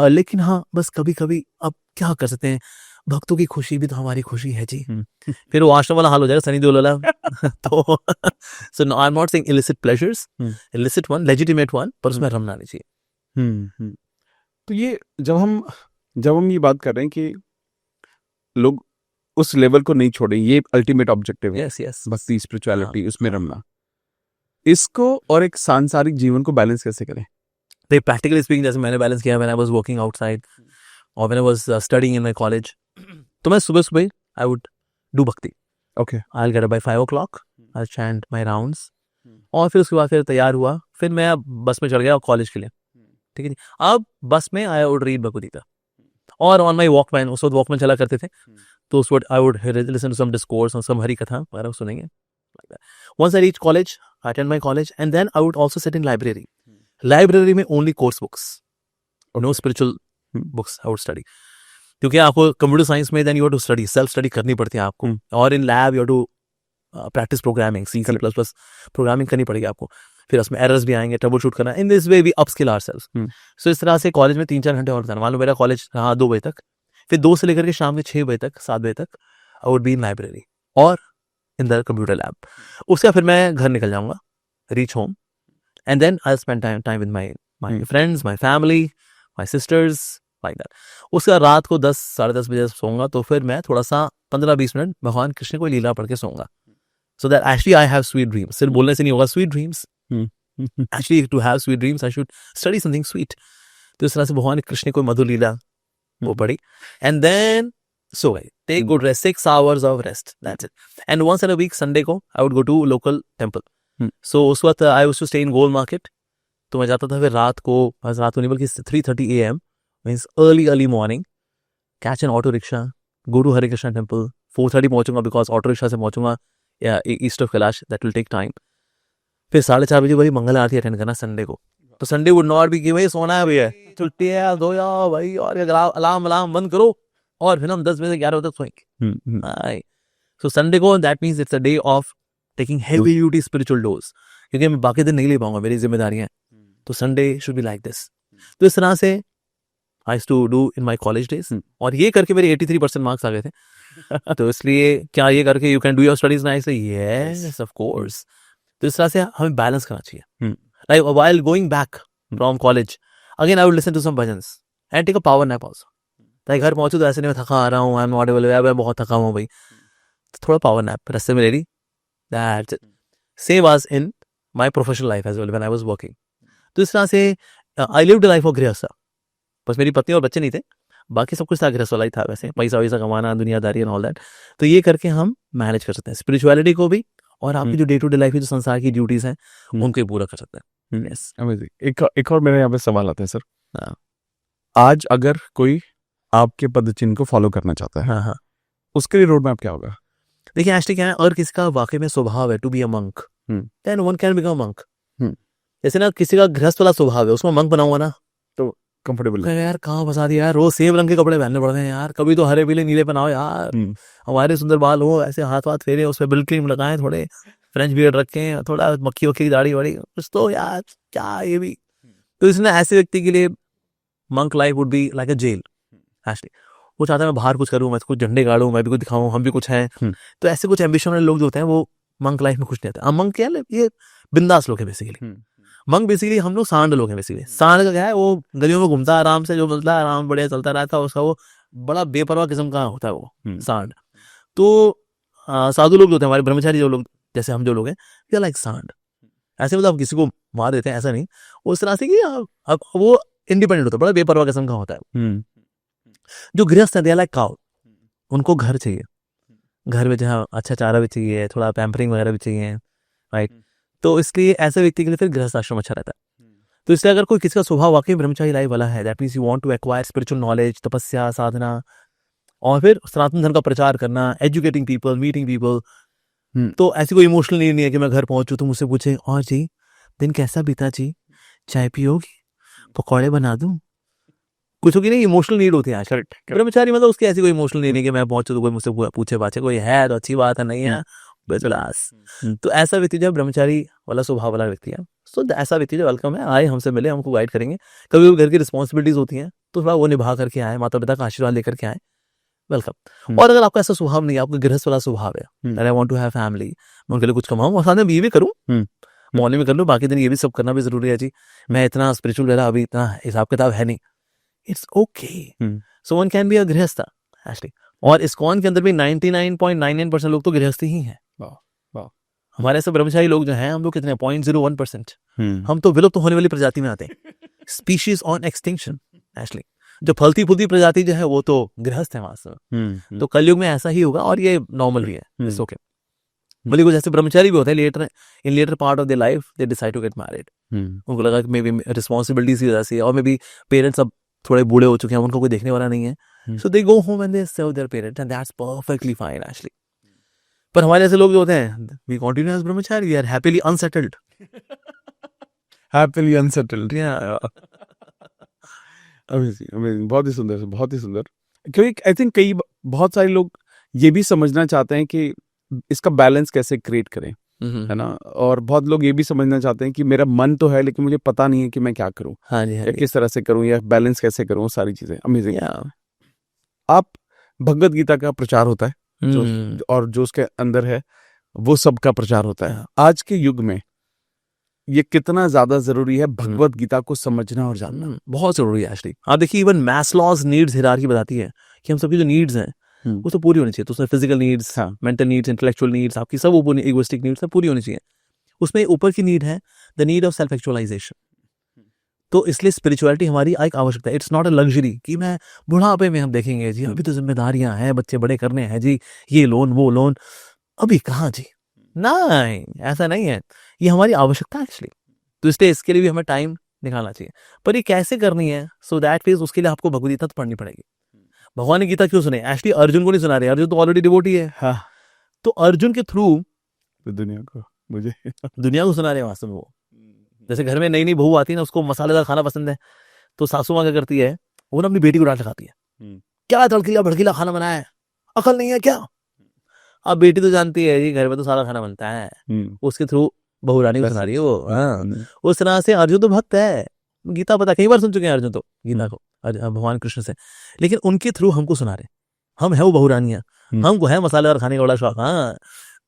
लेकिन हाँ बस कभी कभी अब क्या कर सकते हैं, भक्तों की खुशी भी तो हमारी खुशी है जी। फिर वो आश्रम वाला हाल हो जाएगा, सनी देओल वाला। तो so I am not saying illicit pleasures, illicit one, legitimate one, पर उसमें रमना नहीं चाहिए। तो ये जब हम ये बात कर रहे हैं कि लोग उस लेवल को नहीं छोड़े, ये अल्टीमेट ऑब्जेक्टिव है, यस भक्ति स्पिरिचुअलिटी, उसमें रमना, इसको और एक सांसारिक जीवन को बैलेंस कैसे करें? प्रैक्टिकली स्पीकिंग, जैसे मैंने बैलेंस किया, when I was working outside और when I was studying in my college, तो मैं सुबह I would do bhakti. Okay, I will get up by 5 o'clock, I chant my rounds, और फिर उसके बाद फिर तैयार हुआ, फिर मैं बस में चढ़ गया कॉलेज के लिए, ठीक है जी। अब बस में I would read Bhagavad Gita, और ऑन माय वॉकमैन, उस वक्त वॉकमैन चला करते थे, तो उस वक्त I would listen to some discourse और सम हरि कथा वगैरह सुनेंगे। Once I reach college, I attend my college, and then I would also sit in library. Library में only course books, no spiritual books I would study. क्योंकि आपको computer science में then you have to study, self study करनी पड़ती है आपको, और in lab you have to practice programming, C++ programming करनी पड़ेगी आपको, फिर उसमें एरर्स भी आएंगे, ट्रबल शूट करना, in this way we upskill ourselves. So इस तरह से कॉलेज में 3-4 घंटे और मान लो मेरा कॉलेज रहा 2 बजे तक, फिर 2 से लेकर के शाम के 6 बजे तक, 7 बजे तक I would be in library और इन द कंप्यूटर लैब। उसके बाद फिर मैं घर निकल जाऊंगा, reach home, and then I spend time with my friends, my family, my sisters, like that. उसके बाद रात को 10 साढ़े 10 बजे सोऊंगा, तो फिर मैं थोड़ा सा 15-20 मिनट भगवान कृष्ण को लीला पढ़ के सोऊंगा, so that actually I have sweet dreams. सिर्फ बोलने से नहीं होगा sweet dreams, actually to have sweet dreams I should study something sweet. तो इस तरह से भगवान कृष्ण को मधुर लीला वो पढ़ी, and then so I take good rest, 6 hours of rest, that's it. And once in a week, Sunday को I would go to local temple. So उस वक्त I used to stay in Gold Market, तो मैं जाता था फिर रात को नहीं बल्कि 3:30 AM, means early morning, catch an auto rickshaw, go to Hare Krishna temple, 4:30 पहुंचूंगा, because auto rickshaw से पहुंचूंगा east of Kailash, that will take time. फिर 4:30 बजे वही मंगल आरती अटेंड करना संडे को। तो संडे वुड नॉट बी कि भाई सोना है भैया, छुट्टी है, दो जाओ भाई, और अलार्म बंद करो, और फिर हम 10 बजे से 11 बजे तक सोएंगे। सो संडे को that means it's a day of taking heavy duty spiritual dose, क्योंकि मैं बाकी दिन नहीं ले पाऊंगा, मेरी जिम्मेदारियां हैं। तो Sunday should be like this. तो इस तरह से I used to do in my college days, और ये करके मेरे 83% मार्क्स आ गए थे। तो इसलिए क्या ये करके you can do your studies nicely? Yes of course. तो इस तरह से हमें बैलेंस करना चाहिए. Hmm. Like while going back from college again I would listen to some bhajans and take a power nap also. ताकि घर पहुंचू तो ऐसे नहीं मैं थका आ रहा हूँ, आई एम नॉट एबल, मैं बहुत थका हूँ भाई, तो थोड़ा पावर नैप रास्ते में ले ली. That's it. Same was in my professional life as well when I was working. तो इस तरह से आई लिव्ड लाइफ ऑफ गृहस्थ. बस मेरी पत्नी और बच्चे नहीं थे, बाकी सब कुछ था गृहस्थ वाला ही था. वैसे पैसा वैसा कमाना, दुनियादारी एंड ऑल दैट. तो ये करके हम मैनेज कर सकते हैं स्पिरिचुअलिटी को भी और आपकी जो डे टू डे लाइफ की जो संसार की ड्यूटीज हैं उनको भी पूरा कर सकते हैं. यस. अमेजिंग. एक और मेरे यहाँ पे सवाल आता है सर. हाँ. आज अगर कोई आपके पदचिन्ह को फॉलो करना चाहता है, हाँ हाँ. उसके लिए रोड मैप क्या होगा? देखिए एक्चुअली क्या है, अगर किसी का वाकई में स्वभाव है to be a monk, then one can become monk. जैसे ना किसी का गृहस्थ वाला स्वभाव है, उसमें मंक बनाऊंगा ना तो कंफर्टेबल है. यार कहाँ फंसा दिया यार, रोज सेम रंग के कपड़े पहनने पड़ते हैं यार, कभी तो हरे पीले नीले पहनाओ यार, हमारे सुंदर बाल हो, ऐसे हाथ वाथ फेरे, उस पर बिल क्रीम लगाएं, थोड़े फ्रेंच बियर्ड रखें, थोड़ा मक्खी वक्की की दाढ़ी वाड़ी कुछ तो यार, क्या ये भी. तो इसलिए ऐसे व्यक्ति के लिए monk life would be like a jail. Actually वो चाहता है मैं बाहर कुछ करूँ, मैं कुछ झंडे गाड़ूं, मैं भी कुछ दिखाऊं, हम भी कुछ हैं. तो ऐसे कुछ एम्बिशन वाले लोग जो होते हैं वो मंक लाइफ में खुश नहीं होते. मंक क्या है, ये बिंदास लोग हैं बेसिकली. मंक बेसिकली हम लोग सांड लोग हैं बेसिकली. सांड का क्या है, वो गलियों में घूमता है आराम से, जो मिलता है आराम बढ़िया चलता रहता है उसका, वो बड़ा बेपरवाह किस्म का होता है वो सांड. तो साधु लोग जो होते हैं हमारे ब्रह्मचारी जो लोग, जैसे हम जो लोग हैं, ये लाइक सांड. ऐसे मतलब किसी को मार देते हैं ऐसा नहीं, उस तरह से कि अब वो इंडिपेंडेंट होता है, बड़ा बेपरवाह किस्म का होता है. जो गृहस्थ है, दे लाइक काउ. उनको घर चाहिए, घर में जहाँ अच्छा चारा भी चाहिए, थोड़ा पैम्परिंग वगैरह भी चाहिए, राइट. तो इसलिए ऐसे व्यक्ति के लिए फिर गृहस्थ आश्रम अच्छा रहता है. तो इसलिए अगर कोई किसी का स्वभाव वाकई ब्रह्मचारी लाइफ वाला है, that means you want to acquire spiritual knowledge, tapasya, sadhana, और फिर सनातन धर्म का प्रचार करना, एजुकेटिंग पीपल, मीटिंग पीपल. तो ऐसी कोई इमोशनल नीड नहीं है कि मैं घर पहुंचूं तो मुझसे पूछे और जी दिन कैसा बीता जी, चाय पियोगी, पकौड़े बना दूं, कुछ होगी नहीं. इमोशनल नीड होती है आजकल. ब्रह्मचारी मतलब उसकी ऐसी कोई इमोशनल नीड नहीं कि मैं पहुंचू तो कोई मुझसे पूछे बाचे, कोई है तो अच्छी बात है, नहीं है बेचलास. तो ऐसा व्यक्ति जो ब्रह्मचारी वाला स्वभाव वाला व्यक्ति है, तो ऐसा व्यक्ति जो वेलकम है, आए हमसे मिले, हमको गाइड करेंगे. कभी भी घर की रिस्पॉन्सिबिलिटीज होती हैं तो थोड़ा वो निभा करके आए, माता पिता का आशीर्वाद लेकर के आए, वेलकम. और अगर आपका ऐसा स्वभाव नहीं है, आपका गृहस्थ वाला स्वभाव है, I want to have family, मैं उनके लिए कुछ कमाऊं और साथ में ये भी करूं, मॉर्निंग में कर लूं, बाकी दिन ये भी सब करना भी जरूरी है जी, मैं इतना स्पिरिचुअल रहा, अभी इतना हिसाब किताब है नहीं, it's okay. So one can be a गृहस्थ एक्चुअली. और इस्कॉन के अंदर भी 99.99% लोग तो गृहस्थ ही हैं. हमारे ऐसे ब्रह्मचारी लोग जो हैं, हम लोग कितने 0.01%. हम तो विलुप्त होने वाली प्रजाति में आते हैं, स्पीशीज ऑन एक्सटिंक्शन एक्चुअली. जो फलती फूलती प्रजाति जो है वो तो गृहस्थ है वास्तव में. तो कलयुग में ऐसा ही होगा और ये नॉर्मल भी है, इट्स ओके. बल्कि कुछ ऐसे ब्रह्मचारी भी होते हैं later in later part of their life they decide to get married. उनको लगा कि मे बी रिस्पॉन्सिबिलिटीज की वजह से, और मे बी पेरेंट्स अब थोड़े बूढ़े हो चुके हैं, उनको कोई देखने वाला नहीं है, so they go home and they serve their parents and that's perfectly fine actually. पर हमारे ऐसे लोग जो होते हैं, we continue as brahmachari, we are happily unsettled. Happily unsettled. Amazing. बहुत ही सुंदर, बहुत ही सुंदर. क्योंकि आई थिंक बहुत सारे लोग ये भी समझना चाहते हैं कि इसका बैलेंस कैसे क्रिएट करें, है ना. और बहुत लोग ये भी समझना चाहते हैं कि मेरा मन तो है लेकिन मुझे पता नहीं है कि मैं क्या करूं, हाँ जी, या किस तरह से करूं, या बैलेंस कैसे करूं, सारी चीजें. अमेजिंग. आप भगवत गीता का प्रचार होता है और जो उसके अंदर है वो सबका प्रचार होता है. आज के युग में ये कितना ज्यादा जरूरी है भगवत गीता को समझना और जानना? बहुत जरूरी है एक्चुअली. आप देखिए इवन मैस्लॉज नीड्स हायरार्की बताती है कि हम सबकी जो नीड्स हैं वो तो पूरी होनी चाहिए. तो उसमें physical needs, mental needs, intellectual needs, आपकी सब इगोइस्टिक नीड्स पूरी होनी चाहिए. उसमें ऊपर की नीड है the need of self actualisation. तो इसलिए स्पिरिचुअलिटी हमारी एक आवश्यकता है. इट्स नॉट अ लग्जरी कि मैं बुढ़ापे में हम देखेंगे जी, अभी तो जिम्मेदारियां हैं, बच्चे बड़े करने हैं जी, ये लोन वो लोन, अभी कहाँ जी. नहीं, ऐसा नहीं है, ये हमारी आवश्यकता है एक्चुअली. तो इसलिए इसके लिए भी हमें टाइम निकालना चाहिए. पर ये कैसे करनी है, सो दैट मींस उसके लिए आपको भगवद गीता तो पढ़नी पड़ेगी. भगवान ने गीता क्यों सुने? एक्चुअली अर्जुन को नहीं सुना रहे, अर्जुन तो ऑलरेडी डिवोटी है. हाँ. तो अर्जुन के थ्रू दुनिया को सुना रहे हैं वास्तव में. वो जैसे घर में नई नई बहू आती है ना, उसको मसालेदार खाना पसंद है, तो सासू माँ क्या करती है, वो ना अपनी बेटी को डांट लगाती है, क्या तड़कीला भड़कीला खाना बनाया है, अकल नहीं है क्या. अब बेटी तो जानती है जी घर में तो सारा खाना बनता है, उसके थ्रू बहू रानी को सुना रही है वो. हाँ. उस तरह से अर्जुन तो भक्त है, गीता पता कई बार सुन चुके हैं अर्जुन तो गीता को भगवान कृष्ण से, लेकिन उनके थ्रू हमको सुना रहे. हम है वो बहुरानियां, हमको है मसालेदार खाने का बड़ा शौक. हाँ.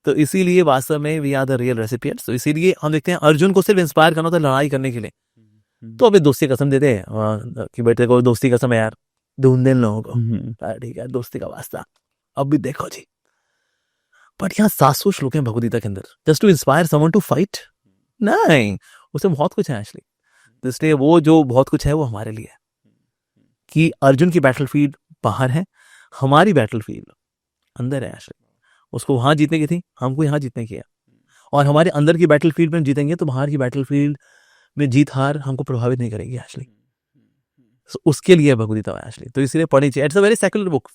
तो इसीलिए वास्तव में we are the real recipients. तो इसीलिए हम देखते हैं अर्जुन को सिर्फ इंस्पायर करना होता है लड़ाई करने के लिए, तो अभी दोस्ती कसम देते हैं कि बेटे को दोस्ती कसम है यार, ढूंढ दें लोगों को, ठीक है दोस्ती का वास्ता, अब भी देखो जी। बट यहाँ 700 श्लोक हैं भगवद गीता के अंदर just to inspire someone to fight, नहीं, उसमें बहुत कुछ है एक्चुअली। तो इसलिए वो जो बहुत कुछ है वो हमारे लिए है कि अर्जुन की बैटलफील्ड बाहर है, हमारी बैटलफील्ड अंदर है एक्चुअली। उसको वहां जीतने की थी, हमको यहाँ जीतने की है। और हमारे अंदर की बैटलफील्ड में जीतेंगे तो बाहर की बैटलफील्ड में जीत हार हमको प्रभावित नहीं करेगी एक्चुअली। उसके लिए भगवद गीता है एक्चुअली, तो इसलिए पढ़नी चाहिए। It's a very secular book.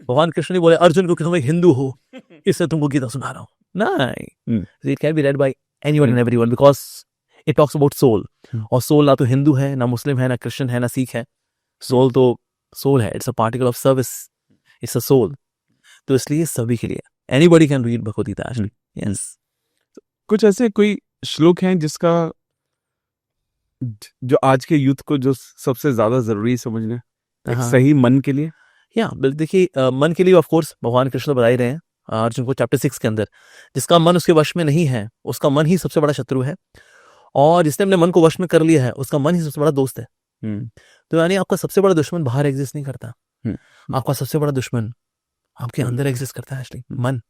भगवान कृष्ण ने बोले अर्जुन को कि तुम एक हिंदू हो इससे तुमको गीता सुना रहा हूं, नहीं, it can be read by anyone and everyone because it talks about soul. और सोल ना तो हिंदू है, ना मुस्लिम है, ना क्रिश्चियन है, ना सिख है। सोल तो सोल है, it's a particle of service, it's a soul. तो इसलिए सभी के लिए anybody can read Bhagavad Gita actually. Yes, कुछ ऐसे कोई श्लोक हैं जिसका जो आज के यूथ को जो सबसे ज्यादा जरूरी समझना एक सही मन के लिए? या देखिए मन के लिए ऑफ कोर्स भगवान कृष्ण बता ही रहे हैं अर्जुन को चैप्टर 6 के अंदर, जिसका मन उसके वश में नहीं है उसका मन ही सबसे बड़ा शत्रु है, और जिसने अपने मन को वश में कर लिया है उसका मन ही सबसे बड़ा दोस्त है। तो यानी आपका सबसे बड़ा दुश्मन बाहर एग्जिस्ट नहीं करता, आपका सबसे बड़ा दुश्मन आपके अंदर एग्जिस्ट करता है एक्चुअली, मन।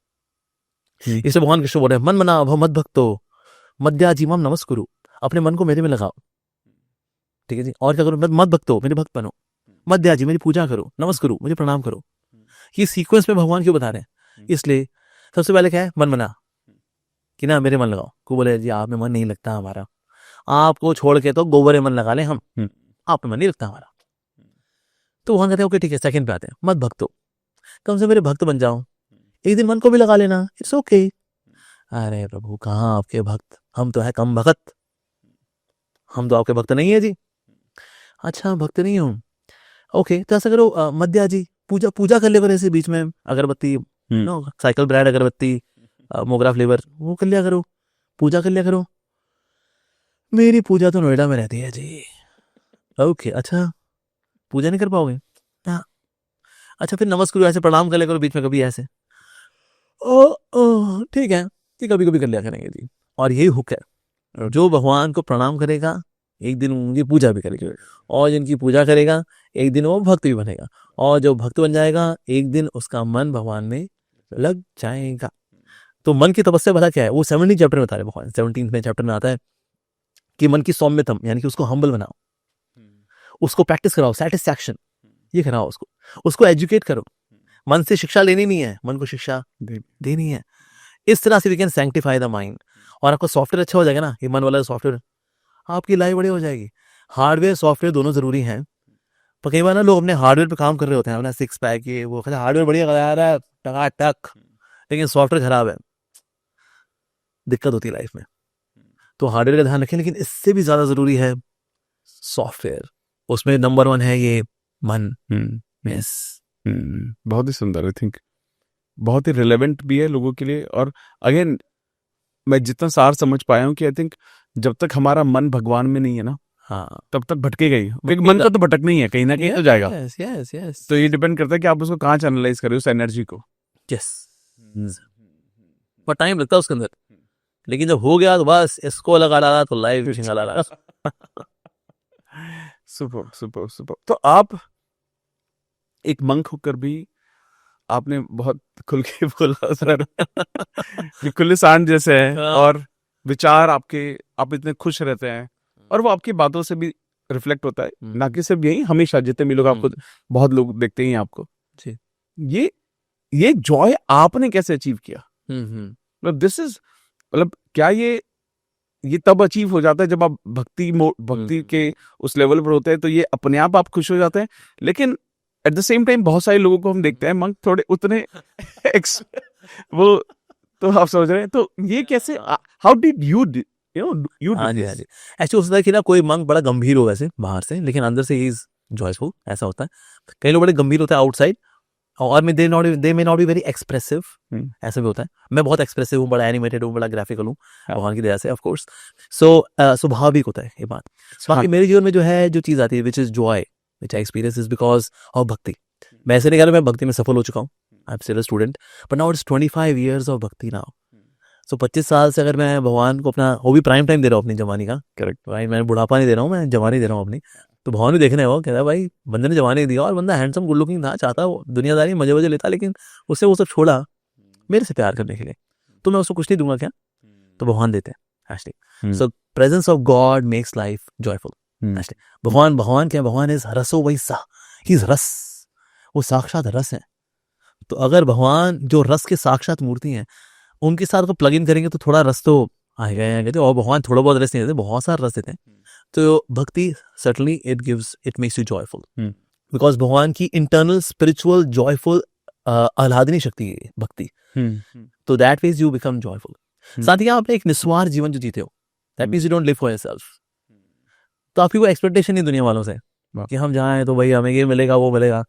इसे भगवान कृष्ण बोल रहे हैं मन मना भव मद भक्तो मद्याजीमम नमस्कुरु, अपने मन को मेरे में लगाओ, ठीक है जी। और क्या करो, मत भक्तो मेरे भक्त बनो, मद्याजी मेरी पूजा करो, नमस्कुरु मुझे प्रणाम करो। ये सीक्वेंस में भगवान क्यों बता रहे हैं? इसलिए सबसे पहले क्या है, मन मना कि ना मेरे मन लगाओ। को बोले जी आप में मन नहीं लगता हमारा, आपको छोड़ के तो गोबर में मन लगा ले हम, आप में मन नहीं लगता हमारा। तो वहां कहते हैं ओके ठीक है, सेकंड पे आते हैं मत भक्तो, कम से मेरे भक्त बन जाओ, एक दिन मन को भी लगा लेना, इट्स ओके। अरे प्रभु कहाँ आपके भक्त, हम तो है कम भक्त, हम तो आपके भक्त नहीं है जी। अच्छा भक्त नहीं हूँ, ओके तो ऐसा करो मध्याजी पूजा कर लिया करो, ऐसे बीच में अगरबत्ती नो साइकिल ब्रांड अगरबत्ती मोगरा फ्लेवर वो कर लिया करो, पूजा कर लिया करो। मेरी पूजा तो नोएडा में रहती है जी। ओके अच्छा पूजा नहीं कर पाओगे, हाँ अच्छा फिर नमस्कुरु ऐसे प्रणाम कर लिया करो बीच में कभी ऐसे, ओ ठीक है कि कभी कभी कर लिया करेंगे जी। और यही हुक है, जो भगवान को प्रणाम करेगा एक दिन उनकी पूजा भी करेगा, और जिनकी पूजा करेगा एक दिन वो भक्त भी बनेगा, और जो भक्त बन जाएगा एक दिन उसका मन भगवान में लग जाएगा। तो मन की तपस्या भला क्या है, वो 17 चैप्टर में बता रहे भगवान। 17वें चैप्टर में आता है कि मन की सौम्यतम, यानी कि उसको हम्बल बनाओ, उसको प्रैक्टिस कराओ, सेटिस्फैक्शन ये कराओ, उसको एजुकेट करो। मन से शिक्षा लेनी नहीं है, मन को शिक्षा देनी है। इस तरह से we can sanctify the mind, और आपका सॉफ्टवेयर अच्छा हो जाएगा ना, ये मन वाला सॉफ्टवेयर, आपकी लाइफ बड़ी हो जाएगी। हार्डवेयर सॉफ्टवेयर दोनों जरूरी हैं, पर कई बार ना लोग अपने हार्डवेयर पे काम कर रहे होते हैं, अपना 6 पैक ये वो, हार्डवेयर बढ़िया लगा रहा है टकाटक, लेकिन सॉफ्टवेयर खराब है, दिक्कत होती है लाइफ में। तो हार्डवेयर का ध्यान रखें, लेकिन इससे भी ज्यादा जरूरी है सॉफ्टवेयर, उसमें नंबर 1 है ये मन। यस बहुत ही सुंदर, आई थिंक बहुत ही रिलेवेंट भी है लोगों के लिए। और अगेन मैं जितना सार समझ पाया हूँ कि आई थिंक जब तक हमारा मन भगवान में नहीं है ना, हाँ तब तक भटकेगा ही। मन का तो भटक नहीं है, कहीं ना कहीं तो जाएगा। yes. तो ये डिपेंड करता है कि आप उसको कहाँ चैनलाइज करें, उस एनर्जी को। यस पर टाइम लगता है उसके अंदर, लेकिन जब हो गया तो बस इसको लगा डाला तो लाइफ छिंगा डाला। Super super super. तो आप एक मंक होकर भी आपने बहुत खुल के बोला सर कि खुले सांड जैसे है, और विचार आपके, आप इतने खुश रहते हैं, और वो आपकी बातों से भी रिफ्लेक्ट होता है, ना कि सिर्फ यही, हमेशा जितने भी लोग आपको, बहुत लोग देखते हैं आपको जी। ये जॉय आपने कैसे अचीव किया? मतलब दिस इज, मतलब क्या ये तब अचीव हो जाता है जब आप भक्ति के उस लेवल पर होते हैं, तो ये अपने आप खुश हो जाते हैं। लेकिन एट द सेम टाइम बहुत सारे लोगों को हम देखते हैं मंक थोड़े उतने वो, तो आप समझ रहे हैं, तो ये कैसे, हाउ डिड यू हाँ जी ऐसे हो सकता है कि ना कोई मंक बड़ा गंभीर हो वैसे बाहर से, लेकिन अंदर से ही इज जॉयफुल, ऐसा होता है। कई लोग बड़े गंभीर होते हैं आउटसाइड, और they may not be very expressive, ऐसा भी होता है। मैं बहुत एक्सप्रेसिव हूँ, बड़ा एनिमेटेड हूँ, बड़ा ग्राफिकल हूँ भगवान की दया से, ऑफ कोर्स। सो स्वाभाविक होता है ये बात। बाकी मेरे जीवन में जो है, जो चीज आती है which is Joy, which I experience is because of भक्ति। मैं ऐसे नहीं कह रहा मैं भक्ति में सफल हो चुका हूँ, I am still a student, but now it's 25 years of भक्ति नाउ, सो 25 साल से अगर मैं भगवान को अपना, वो भी प्राइम टाइम दे रहा हूँ अपनी जवानी का, करेक्ट। भाई मैं बुढ़ापा नहीं दे रहा हूँ, मैं जवानी दे रहा हूँ अपनी, तो भगवान भी देखने वो कहता है भाई बंदे ने जवानी दी, और बंदा हैंडसम गुड लुकिंग था, चाहता वो दुनियादारी मजे वजे लेता, लेकिन उससे वो सब छोड़ा मेरे से प्यार करने के लिए, तो मैं उसको कुछ नहीं दूंगा क्या, तो भगवान देते हैं actually. So presence of God makes life joyful actually. भगवान क्या, भगवान इज रसो वैसा, ही इज रस, वो साक्षात रस है। तो अगर भगवान जो रस के साक्षात मूर्ति हैं उनके साथ को प्लग इन करेंगे तो थोड़ा रस तो आएगा कहते, और भगवान थोड़ा बहुत रस नहीं देते, बहुत सारा रस देते हैं। तो भक्ति certainly it makes you joyful, because भगवान की इंटरनल स्पिरिचुअल जॉयफुल आह्लादनी शक्ति है भक्ति, तो that means you become joyful. साथ ही आप एक निस्वार्थ जीवन जो जीते हो, that means you don't live for yourself. तो आपकी कोई एक्सपेक्टेशन नहीं दुनिया वालों से कि हम जाएं तो भाई हमें ये मिलेगा वो मिलेगा।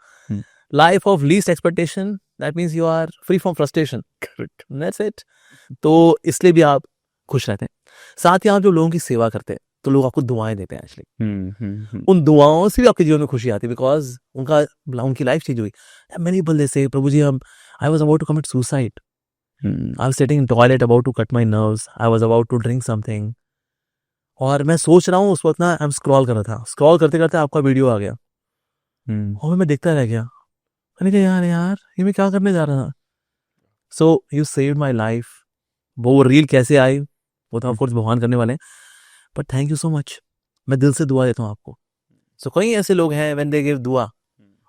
Life of least expectation, that means you are free from frustration, that's it. तो इसलिए भी आप खुश रहते हैं। साथ ही आप जो लोगों की सेवा करते हैं तो लोग आपको दुआएं देते हैं एक्चुअली, उन दुआओं से भी आपके जीवन में खुशी आती है, बिकॉज उनकी लाइफ चेंज हुई। Many people they say prabhu ji I was about to commit suicide, I was sitting in toilet about to cut my nerves, I was about to drink something, और मैं सोच रहा हूँ उस वक्त ना, आई एम स्क्रॉल कर रहा था, स्क्रॉल करते करते आपका वीडियो आ गया और मैं देखता रह गया, मैंने कहा यार ये मैं क्या करने जा रहा था। So you saved my life. वो रील कैसे आई वो तो ऑफकोर्स भगवान करने वाले हैं, but thank you so much, मैं दिल से दुआ देता हूँ आपको। सो कई ऐसे लोग हैं व्हेन दे गिव दुआ,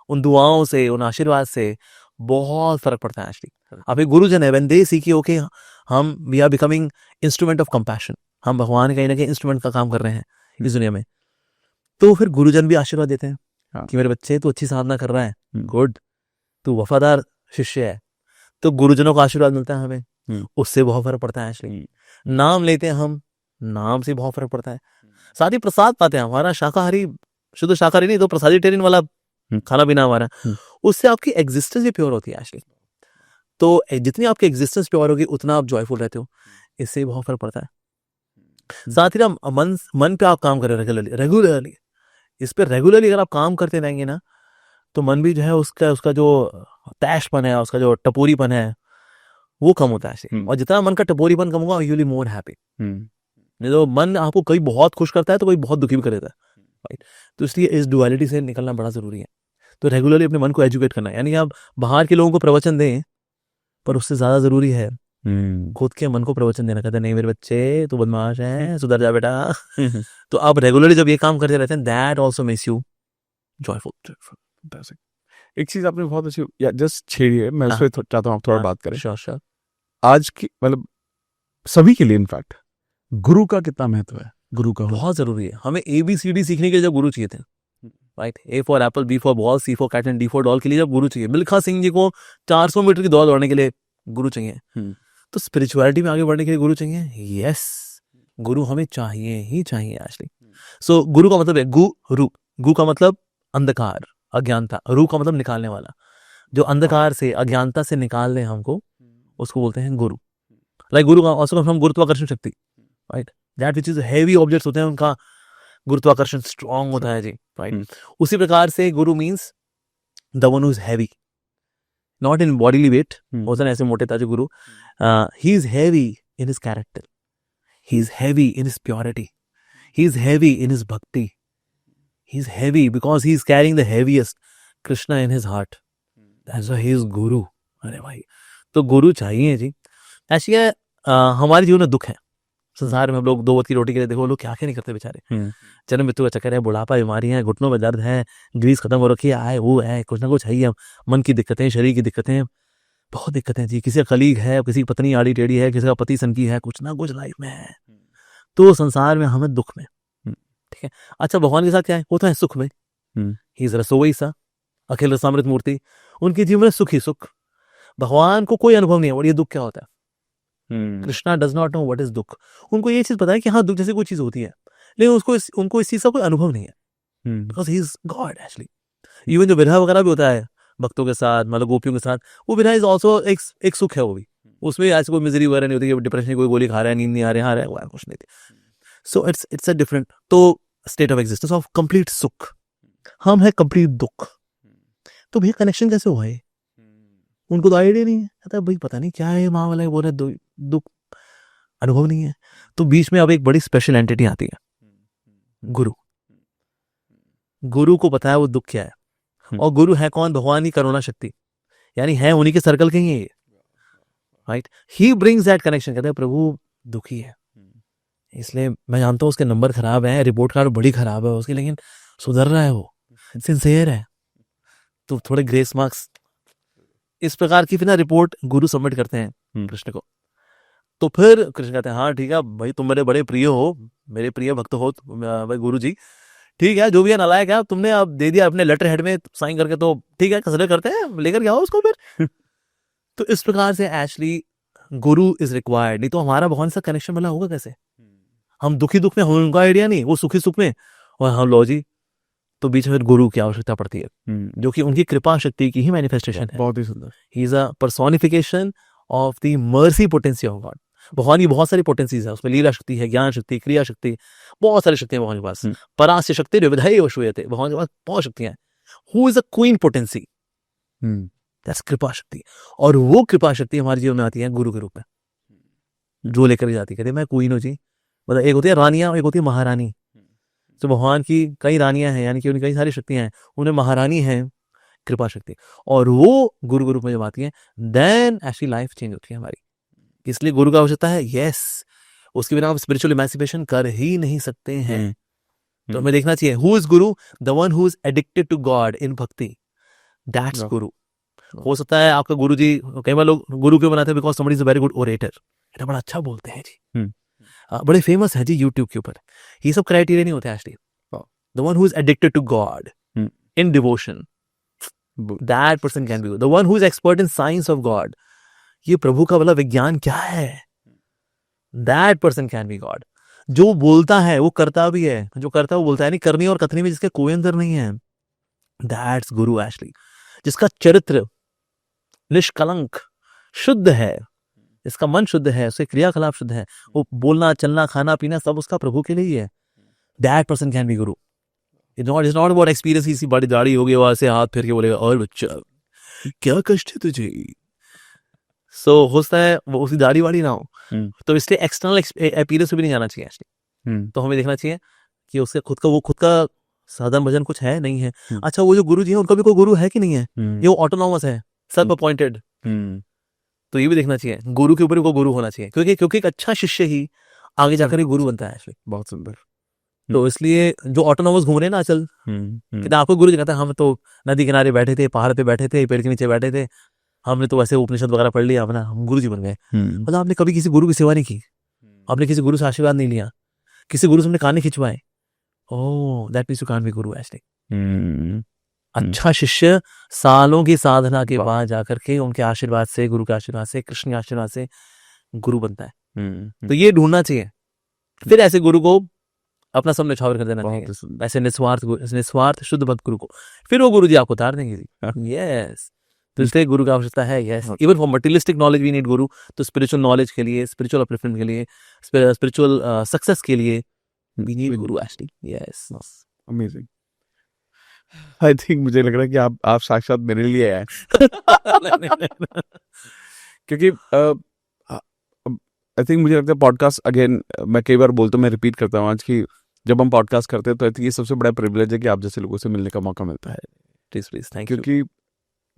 उन दुआओं से, उन आशीर्वाद से बहुत फर्क पड़ता है एक्चुअली। आप एक गुरुजन है, व्हेन दे सी कि ओके हम we are becoming instrument of compassion, हम भगवान कहीं ना कहीं इंस्ट्रूमेंट का काम कर रहे हैं इस दुनिया में, तो फिर गुरुजन भी आशीर्वाद देते हैं कि मेरे बच्चे तू अच्छी साधना कर रहा है, गुड, तू वफादार शिष्य है, तो गुरुजनों का आशीर्वाद मिलता है हमें, उससे बहुत फर्क पड़ता है एक्चुअली। नाम लेते हैं हम, नाम से बहुत फर्क पड़ता है। साथ ही प्रसाद पाते हैं, हमारा शाकाहारी, शुद्ध शाकाहारी नहीं तो प्रसादिटेरियन वाला खाना पीना हमारा, उससे आपकी एग्जिस्टेंस भी प्योर होती है एक्चुअली। तो जितनी आपकी एग्जिस्टेंस प्योर होगी उतना आप जॉयफुल रहते हो, इससे बहुत फर्क पड़ता है। साथ ही ना मन पे आप काम करें रेगुलरली, इस पे रेगुलरली अगर आप काम करते रहेंगे ना, तो मन भी जो है उसका जो तैशपन है, उसका जो टपोरीपन है वो कम होता है। और जितना मन का टपोरीपन कम होगा, you will be more happy. नहीं तो मन आपको कहीं बहुत खुश करता है तो कोई बहुत दुखी भी कर देता है, राइट। तो इसलिए इस डुअलिटी से निकलना बड़ा जरूरी है। तो रेगुलरली अपने मन को एजुकेट करना है, यानी आप बाहर के लोगों को प्रवचन दें, पर उससे ज्यादा जरूरी है खुद के मन को प्रवचन देना। कहते नहीं मेरे बच्चे तू बदमाश है, सुधर जा बेटा। तो आप रेगुलरली जब ये काम करते रहते हैं, that also makes you joyful. एक चीज आपने बहुत अच्छी जस्ट छेड़ी, मैं उस पर चाहता हूँ आप थोड़ा बात करें। श्योर। आज की मतलब सभी के लिए इनफैक्ट गुरु का कितना महत्व है? गुरु का बहुत जरूरी है। हमें ABCD सीखने के लिए जब गुरु चाहिए थे, right, A for apple, B for ball, C for cat and D for doll के लिए जब गुरु चाहिए, मिल्खा सिंह जी को 400 मीटर की दौड़ दौड़ने के लिए गुरु चाहिए, तो स्पिरिचुअलिटी में आगे बढ़ने के लिए गुरु चाहिए। यस, गुरु हमें चाहिए ही चाहिए एक्चुअली। सो गुरु का मतलब है गु का मतलब अंधकार, अज्ञानता, रू का मतलब निकालने वाला, जो अंधकार से, अज्ञानता से निकाल ले हमको, उसको बोलते हैं गुरु। लाइक गुरु का ऑल्सो कम्स फ्रॉम गुरुत्वाकर्षण शक्ति, right, that which is heavy objects होते हैं, उनका गुरुत्वाकर्षण स्ट्रांग होता है जी, राइट। उसी प्रकार से guru means the one who is heavy, not in bodily weight, होता है ऐसे मोटे ताजे गुरु, he is heavy in his character, he is heavy in his purity, he is heavy in his bhakti, he is heavy because he is carrying the heaviest Krishna in his heart, that's why he is guru। अरे भाई, तो गुरु चाहिए जी। ऐसी है हमारे जीवन में दुख है, संसार में हम लोग 2 वक्त की रोटी के लिए देखो लोग क्या क्या नहीं करते बेचारे, जन्म मृत्यु का चक्कर है, बुढ़ापा, बीमारी है, घुटनों में दर्द है, ग्रीस खत्म हो रखी है, आए वो है, कुछ ना कुछ है ही, मन की दिक्कतें, शरीर की दिक्कतें, बहुत दिक्कतें जी। किसी का कलीग है, किसी की पत्नी आड़ी टेढ़ी है, किसी का पति सनकी है, कुछ ना कुछ लाइफ में है। तो संसार में हमें दुख में, ठीक है। अच्छा, भगवान के साथ क्या है, वो तो है सुख में, ही इज रसोई सा, अखिल रसामृत मूर्ति, उनके जीवन में सुख ही सुख। भगवान को कोई अनुभव नहीं है और ये दुख क्या होता है। Krishna does not know what is दुख। उनको ये चीज पता है कि हाँ दुख जैसी कोई चीज होती है, लेकिन उनको इस चीज का कोई अनुभव नहीं है, because he is God actually. Even जो विरह वगैरह भी होता है भक्तों के साथ, मतलब गोपियों के साथ, वो विरह इज ऑल्सो एक सुख है, वो भी, उसमें ऐसी कोई मिजरी वगैरह नहीं होती, डिप्रेशन, कोई गोली खा रहा है, नींद नहीं आ रही, हाँ कुछ नहीं थी। सो इट्स अ डिफरेंट तो state of existence of complete सुख। हम है कंप्लीट दुख। तो भैया कनेक्शन कैसे हुआ है, उनको तो आइडिया नहीं है, कहता है भाई पता नहीं क्या है, माँ वाला बोल रहे दुख, अनुभव नहीं है। तो बीच में अब एक बड़ी स्पेशल एंटिटी आती है, गुरु। गुरु को पता है वो दुख क्या है, और गुरु है कौन? भगवान की करुणा शक्ति, यानी है उन्हीं के सर्कल के ही है, right. He brings that connection. कहते हैं प्रभु दुखी है, इसलिए मैं जानता हूँ उसके नंबर खराब है, रिपोर्ट कार्ड बड़ी खराब है उसकी, लेकिन सुधर रहा है, वो सिंसियर है, तो थोड़े ग्रेस मार्क्स, इस प्रकार की फिर ना रिपोर्ट गुरु सबमिट करते हैं कृष्ण को। तो फिर कृष्ण कहते हैं हाँ ठीक है भाई, तुम मेरे बड़े प्रिय हो, मेरे प्रिय भक्त हो भाई गुरु जी, ठीक है जो भी है नालायक है, तुमने अब दे दिया अपने लेटर हेड में साइन करके, तो ठीक है कंसिडर करते हैं, लेकर जाओ उसको फिर। तो इस प्रकार से एक्चुअली गुरु इज रिक्वायर्ड, नहीं तो हमारा भगवान से कनेक्शन वाला होगा कैसे? हम दुखी दुख में, हम उनका आइडिया नहीं, वो सुखी सुख में, और हम लो जी, तो बीच में गुरु की आवश्यकता पड़ती है, जो कि उनकी कृपा शक्ति की ही मैनिफेस्टेशन है। बहुत ही सुंदर। ही is a personification of the mercy potency of God. भगवान की बहुत सारी पोटेंसीज है, उसमें लीला शक्ति है, ज्ञान शक्ति, क्रिया शक्ति, बहुत सारी शक्तियां भगवान के पास। परास्य शक्ति विविधैव श्रूयते, भगवान के पास बहुत शक्तियां हैं। Who is a queen potency? That's कृपा शक्ति। और वो कृपा शक्ति हमारे जीवन में आती है गुरु के रूप में, जो लेकर जाती है। कहते मैं क्वीन हूँ जी, मतलब एक होती है रानियां, एक होती है महारानी। तो भगवान की कई रानियां हैं, यानी कि उनकी कई सारी शक्तियां हैं, उन्हें महारानी है कृपा शक्ति, और वो गुरु के रूप में जब आती है, देन एक्चुअली लाइफ चेंज होती है हमारी। इसलिए गुरु का आवश्यकता है, यस, उसके बिना आप स्पिरिचुअल इमेंसिपेशन कर ही नहीं सकते हैं। तो हमें देखना चाहिए who is guru, the one who is addicted to God in bhakti, that's गुरु। हो सकता है आपका गुरु जी, कई बार लोग गुरु क्यों बनाते हैं? Because somebody is a very good orator, इतना बड़ा अच्छा बोलते हैं जी, बड़े फेमस है जी यूट्यूब के ऊपर। ये सब क्राइटेरिया नहीं होते actually. The one who is addicted to God in devotion, that person can be guru. The one who is expert in science of God, ये प्रभु का वाला विज्ञान क्या है, that person can be God. जो बोलता है वो करता भी है, जो करता है वो बोलता है, नहीं करनी और कथनी में जिसके कोई अंतर नहीं है, दैट्स गुरु एक्चुअली। जिसका चरित्र निष्कलंक शुद्ध है, इसका मन शुद्ध है, उसके क्रियाकलाप शुद्ध है, वो बोलना चलना खाना पीना सब उसका प्रभु के लिए ही है, that person can be Guru. It's not about experience, इसी बड़ी दाढ़ी होगी, वहां से हाथ फेर के बोलेगा और बच्चा क्या कष्ट है तुझे, सो होता है वो उसकी दाढ़ी वाड़ी ना हो। तो इसलिए एक्सटर्नल अपीयरेंस भी नहीं जाना चाहिए एक्चुअली। तो हमें देखना चाहिए कि उसके खुद का साधन भजन कुछ है नहीं है। अच्छा वो जो गुरु जी है उनका भी कोई गुरु है कि नहीं है, ये वो ऑटोनॉमस है, सेल्फ अपॉइंटेड। तो ये भी देखना चाहिए, गुरु के ऊपर भी कोई गुरु होना चाहिए, क्योंकि एक अच्छा शिष्य ही आगे जाकर एक गुरु बनता है एक्चुअली। बहुत सुंदर। तो इसलिए जो ऑटोनॉमस घूम रहे हैं ना आजकल, कहते आपको गुरु जी कहता है हम तो नदी किनारे बैठे थे, पहाड़ पे बैठे थे, पेड़ के नीचे बैठे थे, हमने तो वैसे उपनिषद वगैरह पढ़ लिया अपना, हम गुरु जी बन गए। मतलब आपने कभी किसी गुरु की सेवा नहीं की, आपने किसी गुरु से आशीर्वाद नहीं लिया, किसी गुरु से हमने कान नहीं खिंचवाए, oh that means you can't be guru actually. अच्छा शिष्य सालों की साधना के बाद जाकर के उनके आशीर्वाद से, गुरु के आशीर्वाद से, कृष्ण के आशीर्वाद से गुरु बनता है। तो ये ढूंढना चाहिए, फिर ऐसे गुरु को अपना सब निछावर कर देना चाहिए, ऐसे निस्वार्थ शुद्ध भक्त गुरु को, फिर वो गुरु जी आपको उतार देंगे जी। यस, तो इसलिए गुरु की आवश्यकता है। Yes, even for materialistic knowledge we need guru. तो स्पिरिचुअल नॉलेज के लिए, स्पिरिचुअल अपलिफ्टमेंट के लिए, स्पिरिचुअल सक्सेस के लिए we need Guru actually. Yes, amazing. I think मुझे लग रहा है कि आप साक्षात मेरे लिए आए। क्योंकि आई थिंक मुझे लगता है पॉडकास्ट, अगेन मैं कई बार बोलता हूँ, मैं रिपीट करता हूँ आज की, जब हम पॉडकास्ट करते हैं तो आई थिंक ये सबसे बड़ा प्रिविलेज है कि आप जैसे लोगों से मिलने का मौका मिलता है। Please thank you.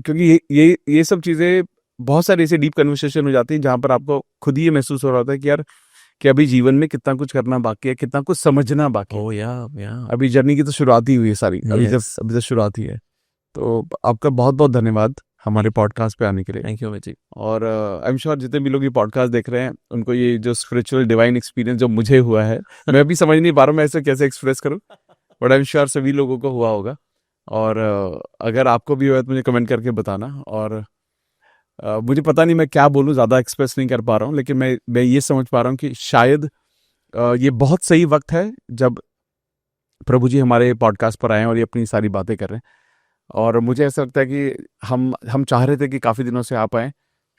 क्योंकि ये सब चीज़ें बहुत सारी ऐसी डीप कन्वर्सेशन हो जाती हैं जहाँ पर आपको खुद ही ये महसूस हो रहा होता है कि यार कि अभी जीवन में कितना कुछ करना बाकी है, कितना कुछ समझना बाकी है। या अभी जर्नी की तो शुरुआत ही हुई है सारी, अभी तो शुरुआत ही है। तो आपका बहुत बहुत धन्यवाद हमारे पॉडकास्ट पे आने के लिए। थैंक यू जी। और आई एम श्योर जितने भी लोग ये पॉडकास्ट देख रहे हैं उनको ये जो स्पिरिचुअल डिवाइन एक्सपीरियंस जो मुझे हुआ है, मैं भी समझ नहीं पा रहा हूँ मैं ऐसे कैसे एक्सप्रेस करूँ, बट आई एम श्योर सभी लोगों को हुआ होगा। और अगर आपको भी हुआ तो मुझे कमेंट करके बताना। और मुझे पता नहीं मैं क्या बोलूँ, ज़्यादा एक्सप्रेस नहीं कर पा रहा हूँ, लेकिन मैं ये समझ पा रहा हूँ कि शायद ये बहुत सही वक्त है जब प्रभु जी हमारे पॉडकास्ट पर आए और ये अपनी सारी बातें कर रहे हैं। और मुझे ऐसा लगता है कि हम चाह रहे थे कि काफ़ी दिनों से आप आए,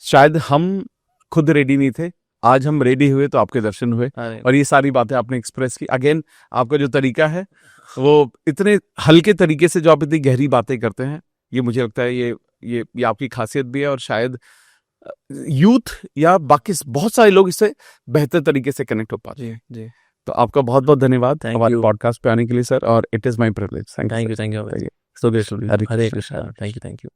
शायद हम खुद रेडी नहीं थे, आज हम रेडी हुए तो आपके दर्शन हुए और ये सारी बातें आपने एक्सप्रेस की। अगेन आपका जो तरीका है वो इतने हल्के तरीके से जो आप इतनी गहरी बातें करते हैं, ये मुझे लगता है ये आपकी खासियत भी है। और शायद यूथ या बाकी बहुत सारे लोग इससे बेहतर तरीके से कनेक्ट हो पाते हैं। जी तो आपका बहुत बहुत धन्यवाद Thank हमारे you. पॉडकास्ट पे आने के लिए सर, और it is my privilege. Thank you so great. Hare Hare Krishna. Krishna. Thank you.